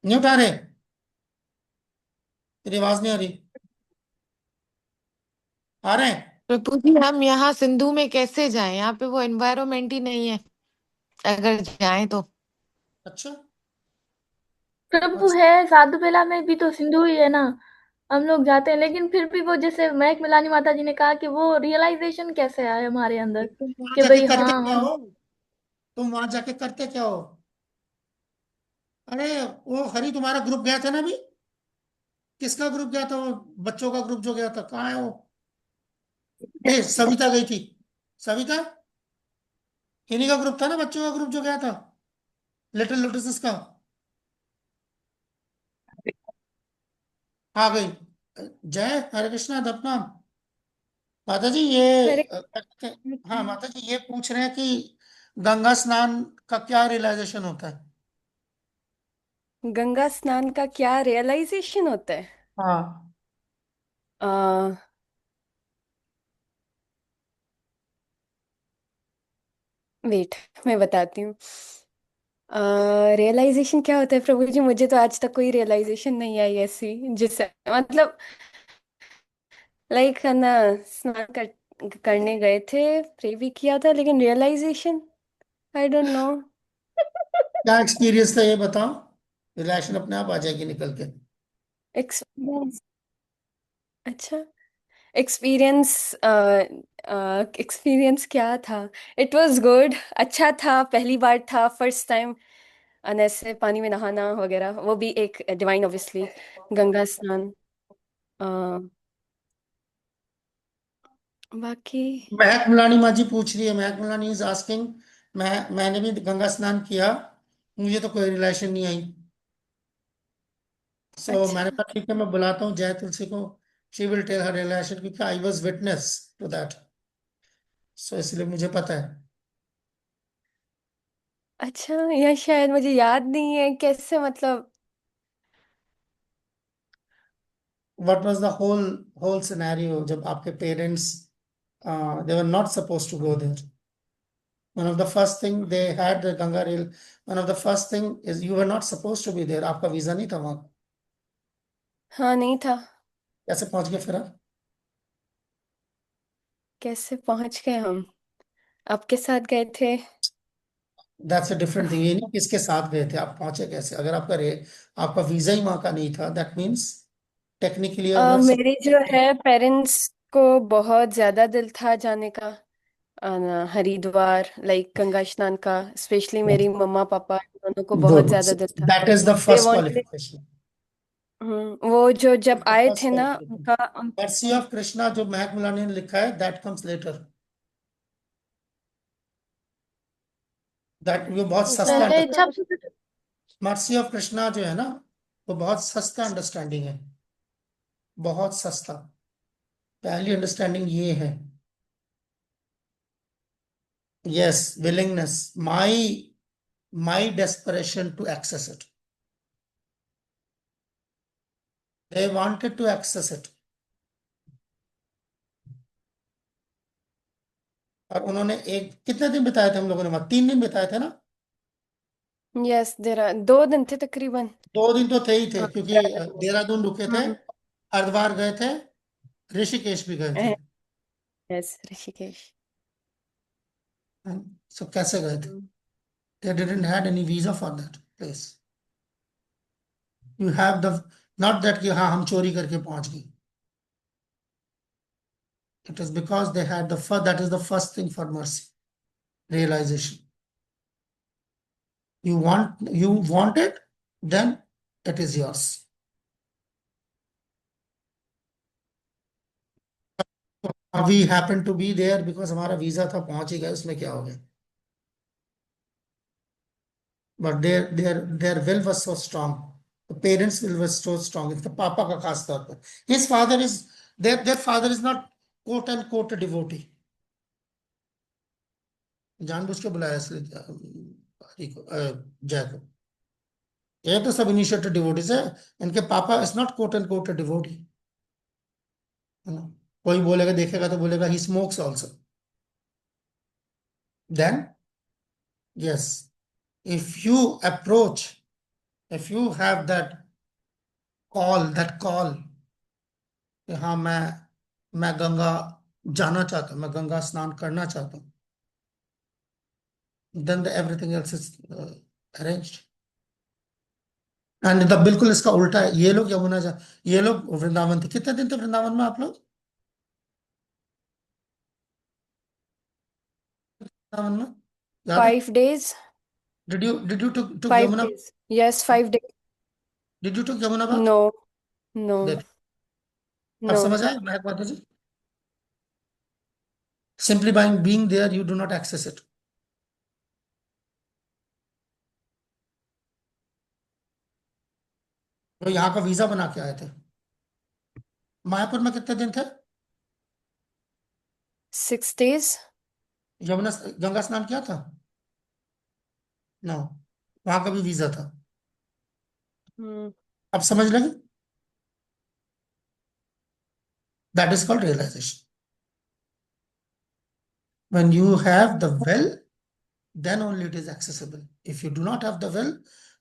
नहीं उठा रहे, तेरी आवाज नहीं आ रही, आ रहे हैं? प्रभु जी, हम यहाँ सिंधु में कैसे जाएं? यहाँ पे वो एनवायरमेंट ही नहीं है, अगर जाएं तो। अच्छा, प्रभु है, साधु बेला में भी तो सिंधु ही है ना, हम लोग जाते हैं, लेकिन फिर भी वो जैसे महक मिलानी माता जी ने कहा कि वो रियलाइजेशन कैसे आए हमारे अंदर तुम वहां कि जाके भाई करते हाँ क्या हम। हो? तुम वहां जाके करते क्या हो? अरे वो हरी, तुम्हारा ग्रुप गया था ना अभी, किसका ग्रुप गया था वो? बच्चों का ग्रुप जो गया था, कहाँ है वो? ए, सविता गई थी, सविता, इन्हीं का ग्रुप था ना, बच्चों का ग्रुप जो गया था, लिटिल लोटस का। आ गई, जय हरे कृष्णा दपनाम। माता जी ये हरे हाँ माता जी ये पूछ रहे हैं कि गंगा स्नान का क्या रियलाइजेशन होता है? गंगा स्नान का क्या रियलाइजेशन होता है? हाँ, वेट, मैं बताती हूँ। रियलाइजेशन क्या होता है प्रभु जी? मुझे तो आज तक कोई रियलाइजेशन नहीं आई ऐसी जिससे मतलब लाइक है ना, करने गए थे, प्रे भी किया था, लेकिन रियलाइजेशन आई डोंट नो। क्या एक्सपीरियंस था ये बताओ, रिलेशन अपने आप आ जाएगी निकल के। एक्सपीरियंस, अच्छा, एक्सपीरियंस, एक्सपीरियंस क्या था? इट वाज गुड, अच्छा था, पहली बार था, फर्स्ट टाइम ऐसे पानी में नहाना वगैरह, वो भी एक डिवाइन ऑब्वियसली, गंगा स्नान। अ, बाकी महक मुलानी माँ जी पूछ रही है, महक मुलानी इज आस्किंग, मैंने भी गंगा स्नान किया, मुझे तो कोई रिलेशन नहीं आई। सो मैंने अच्छा, कहा ठीक है, मैं बुलाता हूँ जय तुलसी को, she will tell her relation, क्योंकि I was witness to that, so इसलिए मुझे पता है। अच्छा, या शायद मुझे याद नहीं है कैसे मतलब। What was the whole scenario जब आपके parents they were not suppose to go there? one of the first thing they had the Ganga rail, one of the first thing is you were not supposed to be there, आपका visa नहीं था वहां, हाँ, नहीं था। कैसे पहुंच गए फिर आप? कैसे पहुंच गए हम? आपके साथ गए थे। दैट्स अ डिफरेंट थिंग, ये नहीं किसके साथ गए थे, आप पहुंचे कैसे? अगर आपका वीजा ही वहां का नहीं था, that means technically you are not मेरे जो है पेरेंट्स को बहुत ज्यादा दिल था जाने का, हरिद्वार, लाइक गंगा स्नान का, स्पेशली मेरी मम्मा पापा दोनों को बहुत गुड, ज्यादा दिल था। That is the they first wanted, qualification, वो जो जब आए फर्स्ट थे ना क्वालिफिकेशन। उनका मर्सी ऑफ कृष्णा जो महक मुलानी ने लिखा है, दैट कम्स लेटर, दैट वो बहुत सस्ता, पहले इच्छा। मर्सी ऑफ कृष्णा जो है ना, वो बहुत सस्ता अंडरस्टैंडिंग है, बहुत सस्ता। पहली अंडरस्टैंडिंग ये है, yes, willingness, my desperation to access it, they wanted to access it, और उन्होंने एक कितने दिन बिताए थे हम लोगों ने वहां? 3 दिन बिताए थे ना? यस, 2 दिन थे तकरीबन। 2 दिन तो थे ही थे, हाँ, क्योंकि देहरादून रुके थे, हरिद्वार गए थे, ऋषिकेश भी गए थे। यस, ऋषिकेश। सो कैसे गए थे? they didn't had any visa for that place, you have the, not that कि हाँ हम चोरी करके पहुंच गए, It is because they had that is the first thing for mercy, realization. You want it, then it is yours. We happen to be there because हमारा visa था, पहुंच ही गए, उसमें क्या हो गया? But their will was so strong. The parents' will was so strong. It's the पापा का खास तौर पर. His father is their father is not quote unquote a devotee. जानबूझ के बुलाया इसलिए जय को. ये तो सब इनिशिएटेड डिवोटीज है. इनके पापा is not quote and quote a devotee. कोई बोलेगा, देखेगा तो बोलेगा he smokes also. Then yes, if you have that call कि हाँ मैं गंगा जाना चाहता हूँ, मैं गंगा स्नान करना चाहता हूँ, then everything else is arranged. And बिल्कुल इसका उल्टा है. ये लोग ये लोग वृंदावन थे. कितने दिन थे वृंदावन में आप लोग? वृंदावन में याद है? 5 days. Did you took 5 Yamuna? days. Yes, 5 days. Did you took Yamuna bath? No. देख, अब No. समझ आया महक माता जी? Simply by being there, you do not access it. तो यहाँ का वीजा बना के आए थे. मायापुर में कितने दिन थे? 6 days. यमुना गंगा स्नान किया था? नो, वहां का भी वीजा था. अब समझ लगे? That is called realization. When you have the will, then only it is accessible. If you do not have the will,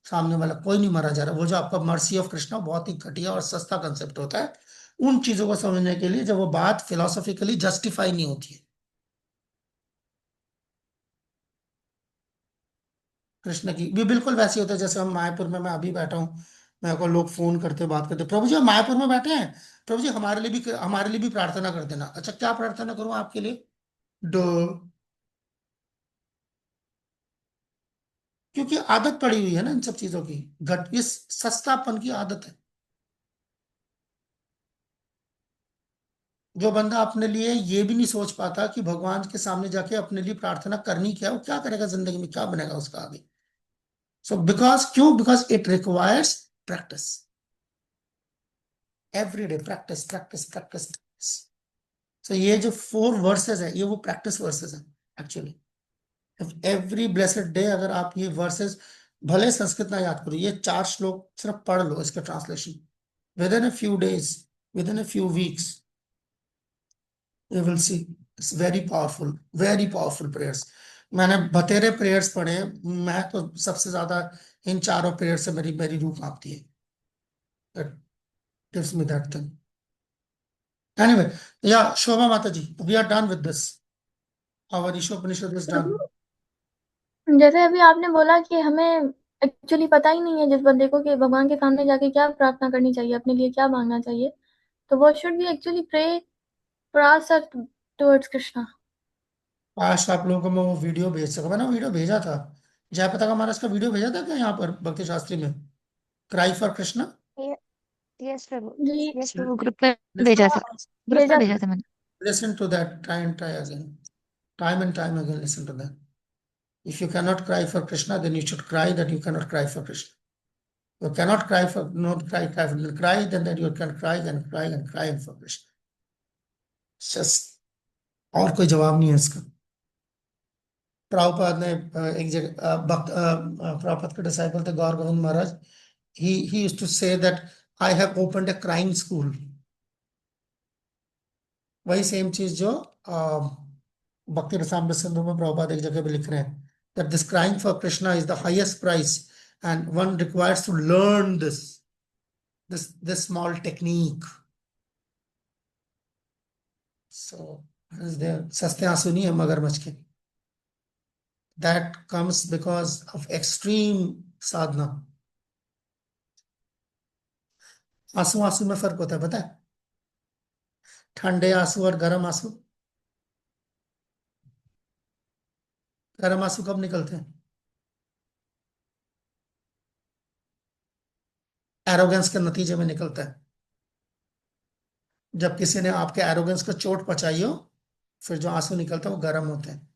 सामने वाला कोई नहीं मारा जा रहा. वो जो आपका मर्सी ऑफ कृष्णा बहुत ही घटिया और सस्ता कंसेप्ट होता है. उन चीजों को समझने के लिए जब वो बात फिलोसॉफिकली जस्टिफाई नहीं होती है. कृष्ण की भी बिल्कुल वैसे होता है जैसे हम मायापुर में, मैं अभी बैठा हूँ, मेरे को लोग फोन करते बात करते, प्रभु जी हम मायापुर में बैठे हैं, प्रभु जी हमारे लिए भी प्रार्थना कर देना. अच्छा, क्या प्रार्थना करूं आपके लिए? क्योंकि आदत पड़ी हुई है ना इन सब चीजों की. इस सस्तापन की आदत है. जो बंदा अपने लिए ये भी नहीं सोच पाता कि भगवान के सामने जाके अपने लिए प्रार्थना करनी क्या, वो क्या करेगा जिंदगी में, क्या बनेगा उसका आगे. So because it requires practice. Everyday practice. So ये जो 4 वर्सेस है, ये वो प्रैक्टिस वर्सेस है एक्चुअली. एवरी ब्लेसड डे अगर आप ये वर्सेस भले संस्कृत ना याद करो, ये 4 श्लोक सिर्फ पढ़ लो, इसका translation with in a few days, with in a few weeks, you will see it's very powerful prayers. मैंने बतेरे प्रेयर्स पढ़े. मैं तो सबसे ज्यादा इन 4 प्रेयर से मेरी रूह कांपती है. That gives me that thing. Anyway, yeah, Shobha Mata ji, we are done with this. Our Ishopanishad is done. जैसे अभी आपने बोला कि हमें एक्चुअली पता ही नहीं है जिस बंदे को कि भगवान के सामने जाके क्या प्रार्थना करनी चाहिए, अपने लिए क्या मांगना चाहिए, तो वो should be actually pray for ourselves towards Krishna. आज आप लोगों को मैं वो वीडियो भेज सकूं. मैंने वीडियो भेजा था, जयप्रता का महाराज का वीडियो भेजा था क्या यहाँ पर भक्ति शास्त्री में, क्राई फॉर कृष्णा. यस प्रभु, जी यस प्रभु, ग्रुप में भेजा था, ग्रुप में भेजा था मैंने. Listen to that, try again, time and time again, listen to that. If you cannot cry for Krishna, then you should cry that you cannot cry for Krishna. You cannot cry for, not cry then you can cry for Krishna. Just और कोई जवाब नहीं है इसका. प्रभुपाद ने एक जगह प्रभुपाद के डिसाइपल थे गौर गोविंद महाराज. he used to say that I have opened a crying school. वही सेम चीज जो भक्ति रसामृत सिंधु में प्रभुपाद एक जगह पे लिख रहे हैं that this crying for Krishna is the highest price and one requires to learn this small technique. So is there सस्ते आंसू नहीं है मगरमच्छ के. That comes because of extreme sadhana. आंसू में फर्क होता है पता है. ठंडे आंसू और गर्म आंसू, गर्म आंसू कब निकलते हैं? एरोगेंस के नतीजे में निकलता है। जब किसी ने आपके एरोगेंस को चोट पहुंचाई हो, फिर जो आंसू निकलता है वो गर्म होते हैं।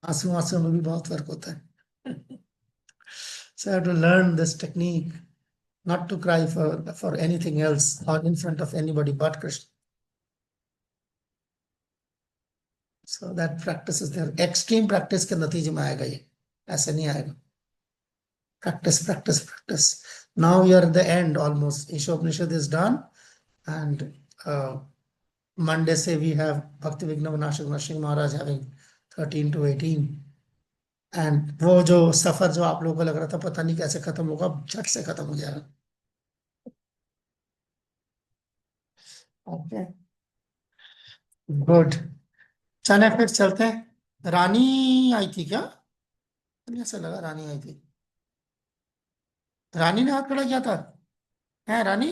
आंसू आंसू में भी बहुत फर्क होता है। So I have to learn this technique not to cry for anything else or in front of anybody but Krishna. So that practice is there. Extreme practice के नतीजे में आएगा ये, ऐसे नहीं आएगा। Practice, practice, practice. Now we are at the end almost. Ishopanishad is done, and Monday say we have Bhakti Vignavanashak Nrsimha Maharaj having 13 to 18. And वो जो सफर जो आप लोगों को लग रहा था पता नहीं कैसे खत्म होगा, झट से खत्म हो जाएगा। Okay, good. चले फिर चलते हैं। रानी आई थी क्या? मुझे ऐसा लगा रानी आई थी। रानी ने हाथ खड़ा किया था, है रानी?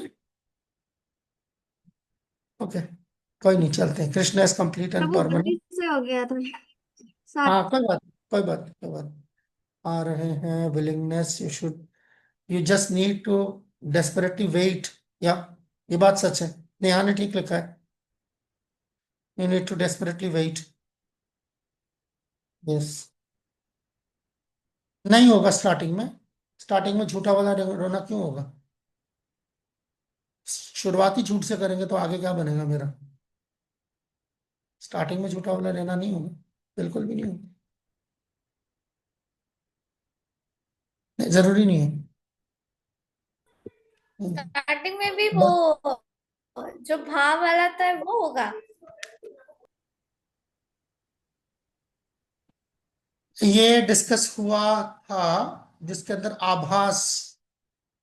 ओके, कोई नहीं, चलते हैं। Krishna is complete and Prabhu permanent. गलती से हो गया था हाँ, कोई बात, कोई बात, कोई बात। आ रहे हैं, willingness, you should, you just need to desperately wait. या ये बात सच है, नेहा ने ठीक लिखा है, you need to desperately wait. Yes, नहीं होगा स्टार्टिंग में। स्टार्टिंग में झूठा वाला रोना क्यों होगा? शुरुआती झूठ से करेंगे तो आगे क्या बनेगा मेरा? स्टार्टिंग में झूठा वाला रहना नहीं होगा, बिल्कुल भी नहीं होगा। नहीं, जरूरी नहीं है। स्टार्टिंग में भी वो जो भाव वाला था वो होगा। ये डिस्कस हुआ था जिसके अंदर आभास,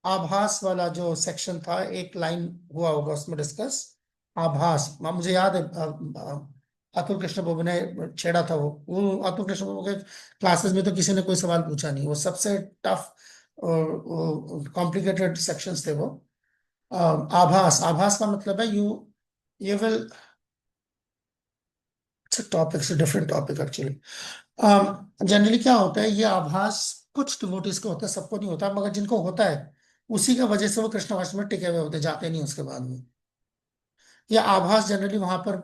आभास वाला जो सेक्शन था, एक लाइन हुआ होगा उसमें डिस्कस, आभास। मुझे याद है अतुल कृष्ण बाबू ने छेड़ा था वो अतुल कृष्ण बाबू के क्लासेस में तो किसी ने कोई सवाल पूछा नहीं, वो सबसे टफ कॉम्प्लिकेटेड सेक्शंस थे वो। आभास, आभास का मतलब है यू विल, टॉपिक से डिफरेंट टॉपिक एक्चुअली। जनरली क्या होता है, ये आभास कुछ डिवोटीज को होता है, सबको नहीं होता, मगर जिनको होता है उसी की वजह से वो कृष्ण वश में टिके हुए होते, जाते नहीं उसके बाद में। ये आभास जनरली वहां पर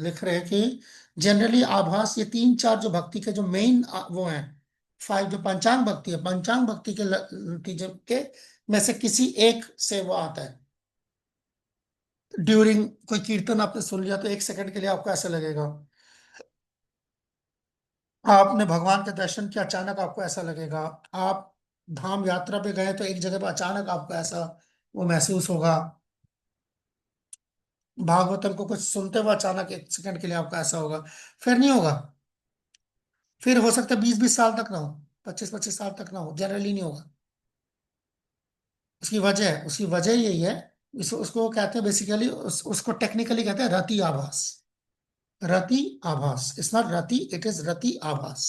लिख रहे हैं कि जनरली आभास, ये 3-4 जो भक्ति के जो मेन वो हैं, 5 जो पंचांग भक्ति है, पंचांग भक्ति के नतीजे के में से किसी एक से वो आता है। ड्यूरिंग कोई कीर्तन आपने सुन लिया तो 1 सेकंड के लिए आपको ऐसा लगेगा, आपने भगवान के दर्शन किया अचानक आपको ऐसा लगेगा, आप धाम यात्रा पे गए तो एक जगह पे अचानक आपको ऐसा वो महसूस होगा, भागवतम को कुछ सुनते हुए अचानक 1 सेकंड के लिए आपको ऐसा होगा, फिर नहीं होगा। फिर हो सकता है 20-20 साल तक ना हो, 25-25 साल तक ना हो, जनरली नहीं होगा। उसकी वजह यही है, उसको कहते हैं बेसिकली, उसको टेक्निकली कहते हैं रति आभास। रति आभास, इट्स नॉट रति, इट इज रति आभास।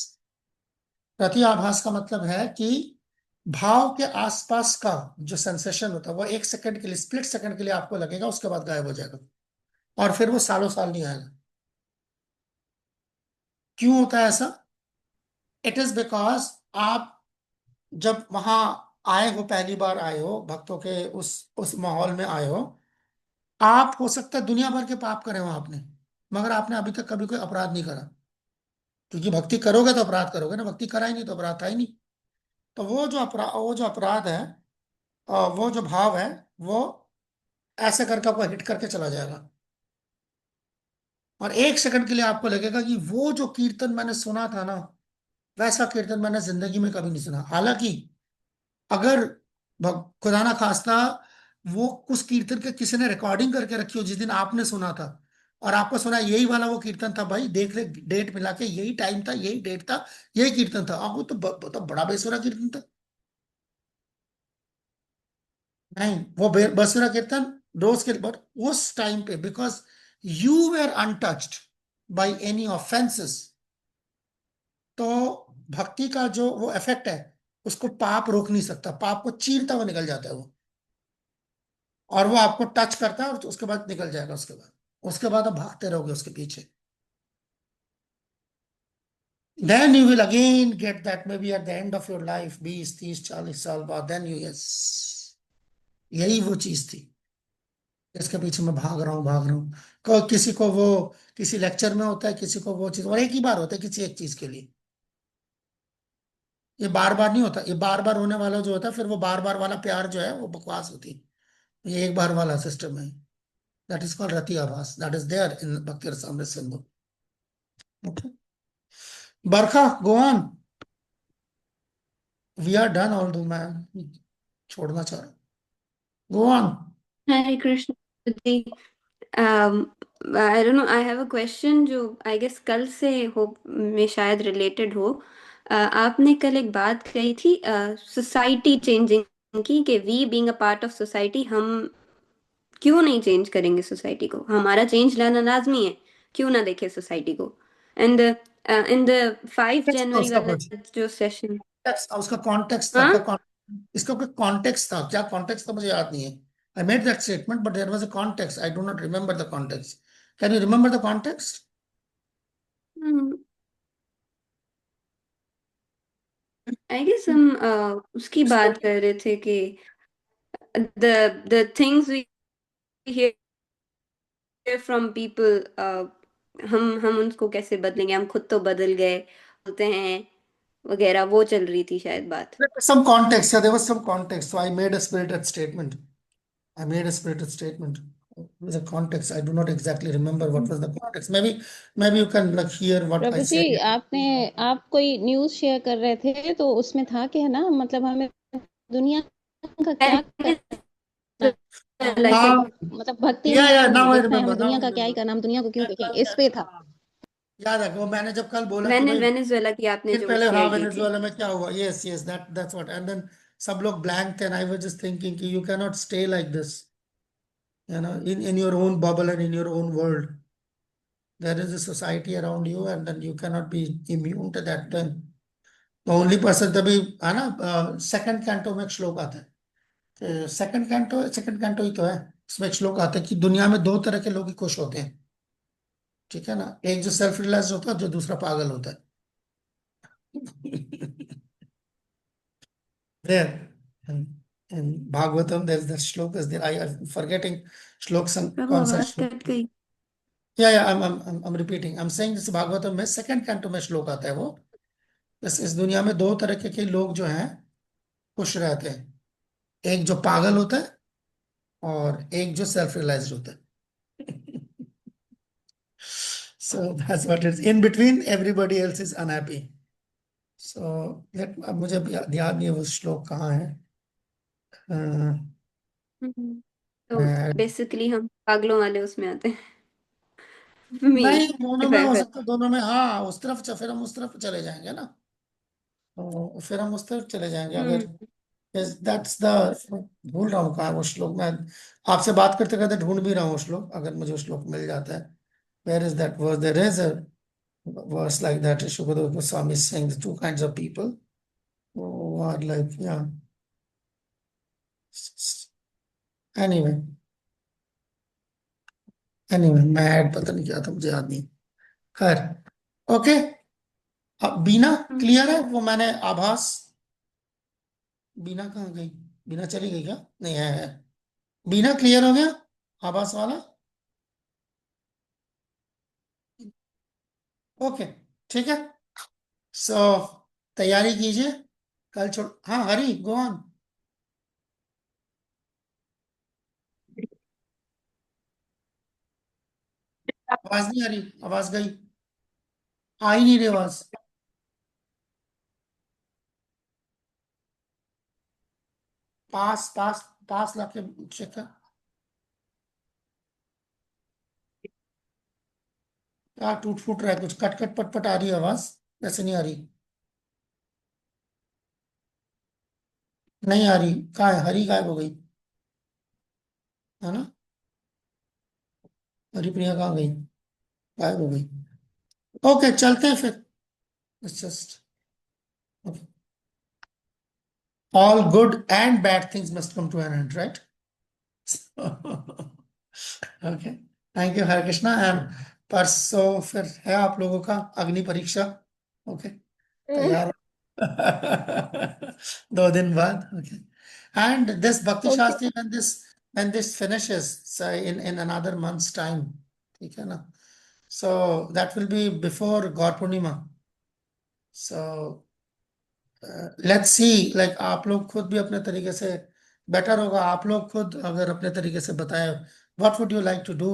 रति आभास का मतलब है कि भाव के आसपास का जो सेंसेशन होता है वो 1 सेकंड के लिए, स्प्लिट सेकंड के लिए आपको लगेगा, उसके बाद गायब हो जाएगा और फिर वो सालों साल नहीं आएगा। क्यों होता है ऐसा? इट इज बिकॉज आप जब वहां आए हो, पहली बार आए हो, भक्तों के उस माहौल में आए हो, आप हो सकता है दुनिया भर के पाप करे हो आपने, मगर आपने अभी तक कभी कोई अपराध नहीं करा, क्योंकि भक्ति करोगे तो अपराध करोगे ना, भक्ति करा ही नहीं तो अपराध था ही नहीं। तो वो जो अपराध है, वो जो भाव है, वो ऐसे करके आपको हिट करके चला जाएगा और 1 सेकंड के लिए आपको लगेगा कि वो जो कीर्तन मैंने सुना था ना, वैसा कीर्तन मैंने जिंदगी में कभी नहीं सुना। हालांकि अगर खुदा ना खास्ता वो उस कीर्तन के किसी ने रिकॉर्डिंग करके रखी हो जिस दिन आपने सुना था और आपको सुना यही वाला वो कीर्तन था, भाई देख ले डेट मिला के, यही टाइम था, यही डेट था, यही कीर्तन था, वो तो बड़ा बेसुरा कीर्तन था। नहीं, वो बसुरा कीर्तन रोज के, बट उस टाइम पे because you were untouched by any offences, तो भक्ति का जो वो इफेक्ट है उसको पाप रोक नहीं सकता, पाप को चीरता हुआ निकल जाता है वो। और वो आपको टच करता है और उसके बाद निकल जाएगा। उसके बाद आप भागते रहोगे उसके पीछे। Then you will again get that maybe at the end of your life 20, 30, 40 साल बाद, then you yes, यही वो चीज थी इसके पीछे मैं भाग रहा हूँ। किसी को वो किसी लेक्चर में होता है, किसी को वो चीज, और एक ही बार होता है किसी एक चीज के लिए। ये बार बार नहीं होता, ये बार बार होने वाला जो होता है, फिर वो बार बार वाला प्यार जो है वो बकवास होती है। ये एक बार वाला सिस्टम है, दैट इज कॉल्ड रति आभास, दैट इज देयर इन भक्ति Rasamrita Sindhu. Okay. Barkha, go on. We are done, although मैं छोड़ना चाह रहा हूँ। Go on. Hare Krishna ji. I don't know, I have a question जो I guess कल से हो में शायद related हो। आपने कल एक बात कही थी society changing की, कि we being a part of society, हम क्यों नहीं चेंज करेंगे सोसाइटी को, हमारा चेंज लाना लाजमी है, क्यों ना देखे सोसाइटी को। एंड इन द 5 जनवरी वाला जो सेशन, उसका कॉन्टेक्स्ट था क्या? इसका कोई कॉन्टेक्स्ट था क्या? कॉन्टेक्स्ट था मुझे याद नहीं है। I made that statement, but there was a context. I do not remember the context. Can you remember the context? I guess हम उसकी बात कर रहे थे कि the things we hear from people, हम उनको कैसे बदलेंगे, हम खुद तो बदल गए बोलते हैं वगैरह, वो चल रही थी शायद बात। Some context. Yeah, there was some context. So I made a spirited statement. With a context. I do not exactly remember what was the context. Maybe you can like hear what I Prabhu said. जी, आप कोई news share कर रहे थे, तो उसमें था कि है ना, मतलब हमें दुनिया का क्या मतलब भक्ति में now I देखना है, remember. हमें दुनिया का क्या ही करना, हम दुनिया को क्यों देखें, इस पे था। याद है वो मैंने जब कल बोला कि भाई वेनेजुएला की आपने फिर जो पहले शेयर की थी। वेनेजुएला में क्या हुआ? yes that's what. And then सब लोग blank थे, and I was just thinking कि you cannot stay like this, you know, in your own bubble and in your own world. There is a society around you, and then you cannot be immune to that. Then the only person, तभी है ना, second canto में एक श्लोक आता है, second canto ही तो है, इसमें एक श्लोक आता है कि दुनिया में 2 तरह के लोग ही खुश होते हैं, ठीक है ना? एक जो सेल्फ रियलाइज होता है, जो दूसरा पागल होता है। There in Bhagavatam there is that shloka is there. I am forgetting shlok some concept. Yeah, I'm repeating. I'm saying this Bhagavatam में सेकंड कैंटो में श्लोक आता है वो, इस दुनिया में 2 तरह के लोग जो हैं खुश रहते हैं, एक जो पागल होता है और एक जो सेल्फ रियलाइज्ड होता है। So that's what it is. In between, everybody else is unhappy. So अब मुझे याद नहीं है वो श्लोक कहाँ है। तो बेसिकली हम पागलों वाले उसमें आते हैं। नहीं, दोनों में हो सकता, दोनों में। हाँ, उस तरफ फिर हम उस तरफ चले जाएंगे ना, तो फिर हम उस तरफ चले जाएंगे अगर दैट्स द, भूल रहा हूँ कहाँ वो श्लोक। मैं आपसे बात करते करते ढूंढ भी रहा हूँ श्लोक, अगर मुझे वो श्लोक मिल जाता है। Where is that verse? There is a verse like that. Shukadeva Goswami is saying the 2 kinds of people who are like, yeah. Anyway, mad, पता नहीं क्या था, मुझे याद नहीं। खैर, ओके। अब बीना क्लियर है? वो मैंने आभास, बीना कहाँ गई? बीना चली गई क्या? नहीं, है। बीना क्लियर हो गया आभास वाला? ओके, ठीक है। सो तैयारी कीजिए, कल छोड़। हाँ हरी, गो ऑन। आवाज नहीं आ रही, आवाज गई, आ ही नहीं रही आवाज। पास लाके चेक कर। क्या टूट फूट रहा है कुछ? कट कट पट पट आ रही है आवाज, वैसे नहीं आ रही। नहीं आ रही, कहाँ है हरी? गायब हो गई है ना? हरी प्रिया कहाँ गई? गायब हो गई। ओके, चलते हैं फिर। It's just all good and bad things must come to an end, right? Okay, thank you Hare Krishna. And परसों फिर है आप लोगों का अग्नि परीक्षा। ओके, तैयार? 2 दिन बाद। ओके, एंड दिस भक्ति Okay. Shastri when this finishes in another month's time, ठीक है ना? So that will be before Gaur Purnima. So let's see, like आप लोग खुद भी अपने तरीके से, बेटर होगा आप लोग खुद अगर अपने तरीके से बताए, what would you like to do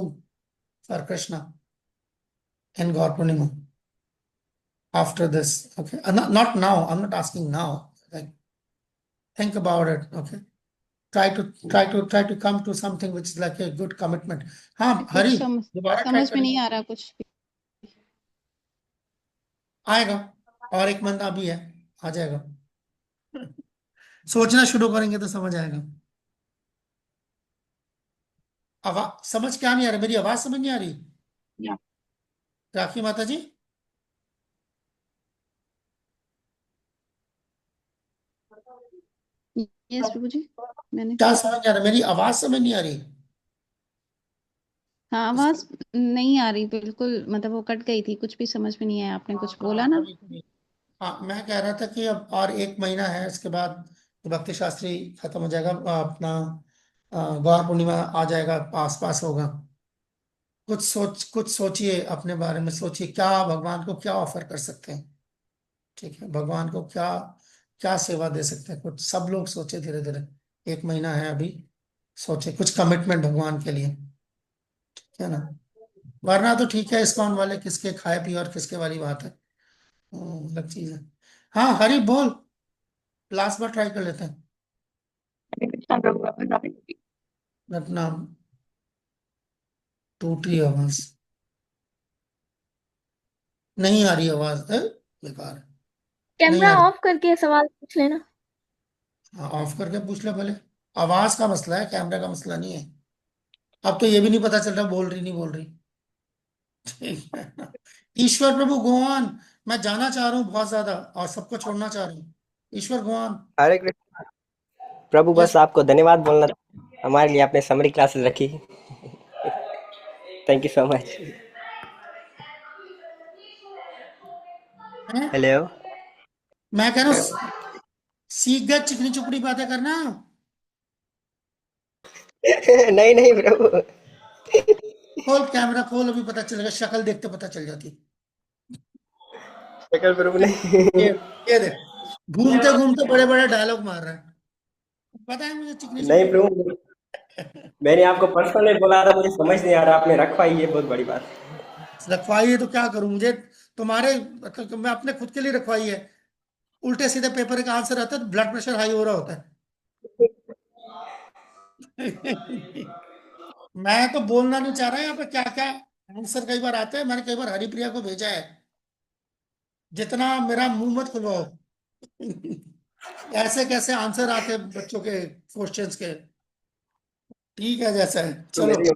for Krishna in Gaur Purnima after this? Okay, not now, I am not asking now, like think about it. Okay, try to come to something which is like a good commitment. हाँ कुछ हरी, समझ दोबारा try में नहीं करेंगे, आ रहा कुछ भी। आएगा, और 1 महीना अभी है, आ जाएगा। सोचना शुरू करेंगे तो समझ आएगा। आवाज समझ क्या नहीं आ रही? मेरी आवाज समझ नहीं आ रही? राखी माता जी, यस प्रभु जी, मैंने क्या समझ नहीं आ रहा? मेरी आवाज समझ नहीं आ रही? हाँ, आवाज नहीं आ रही बिल्कुल, मतलब वो कट गई थी, कुछ भी समझ में नहीं आया, आपने कुछ बोला ना। हाँ, मैं कह रहा था कि अब और 1 महीना है, इसके बाद भक्ति शास्त्री खत्म हो जाएगा, अपना गौर पूर्णिमा आ जाएगा, पास पास होगा। कुछ सोचिए, अपने बारे में सोचिए, क्या भगवान को क्या ऑफर कर सकते हैं। ठीक है, भगवान को क्या क्या सेवा दे सकते हैं, कुछ सब लोग सोचे धीरे धीरे। 1 महीना है अभी, सोचे कुछ कमिटमेंट भगवान के लिए, ठीक है ना? वरना तो ठीक है, इस्कॉन वाले किसके खाए पिए और किसके वाली बात है, अलग चीज है। हाँ हरी बोल, लास्ट बार ट्राई कर लेते हैं। अपना टूट रही आवाज, नहीं आ रही आवाज, बेकार है। नहीं कैमरा आ रही, ऑफ करके सवाल पूछ लेना। हाँ ऑफ करके पूछ ले भले। आवाज का मसला है, कैमरा का मसला नहीं है। अब तो ये भी नहीं पता चल रहा बोल रही नहीं बोल रही। ठीक है, ईश्वर प्रभु गोवान, मैं जाना चाह रहा हूँ बहुत ज्यादा और सबको छोड़ना चाह रहा हूँ। ईश्वर गोवान। हरे कृष्ण प्रभु, बस आपको धन्यवाद बोलना था, हमारे लिए आपने समरी क्लासेस रखी। Thank you so much. Hello, मैं कह रहा हूँ सीख गए चिकनी चुपड़ी बातें करना। नहीं नहीं प्रभु, खोल कैमरा खोल, अभी पता चलेगा, शक्ल देखते पता चल जाती। शक्ल प्रभु नहीं। ये देख, घूमते घूमते बड़े बड़े डायलॉग मार रहा है, पता है मुझे चिकनी नहीं चुपड़ी। प्रभु, मैंने आपको पर्सनली बोला था, मुझे समझ नहीं आ रहा, आपने रखवाई, ये बहुत बड़ी बात। रखवाई है तो क्या करूं, मुझे तुम्हारे मतलब मैं अपने खुद के लिए रखवाई है। उल्टे सीधे पेपर का आंसर आता है तो ब्लड प्रेशर हाई हो रहा होता है। मैं तो बोलना नहीं चाह रहा यहाँ पे, क्या क्या आंसर कई बार आते हैं, मैंने कई बार हरिप्रिया को भेजा है। जितना मेरा मुंह मत खुलवाओ। ऐसे कैसे आंसर आते हैं बच्चों के क्वेश्चंस के। ठीक है, जैसा है, तो चलो। मेरी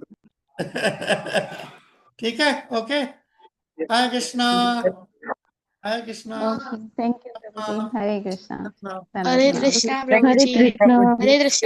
ठीक है, okay. Hare Krishna, Hare Krishna. Okay, thank you Prabhu ji, Hare Krishna. Hare धन्यवाद। कृष्णा प्रभु हरे जी, कृष्णा। हरे कृष्णा।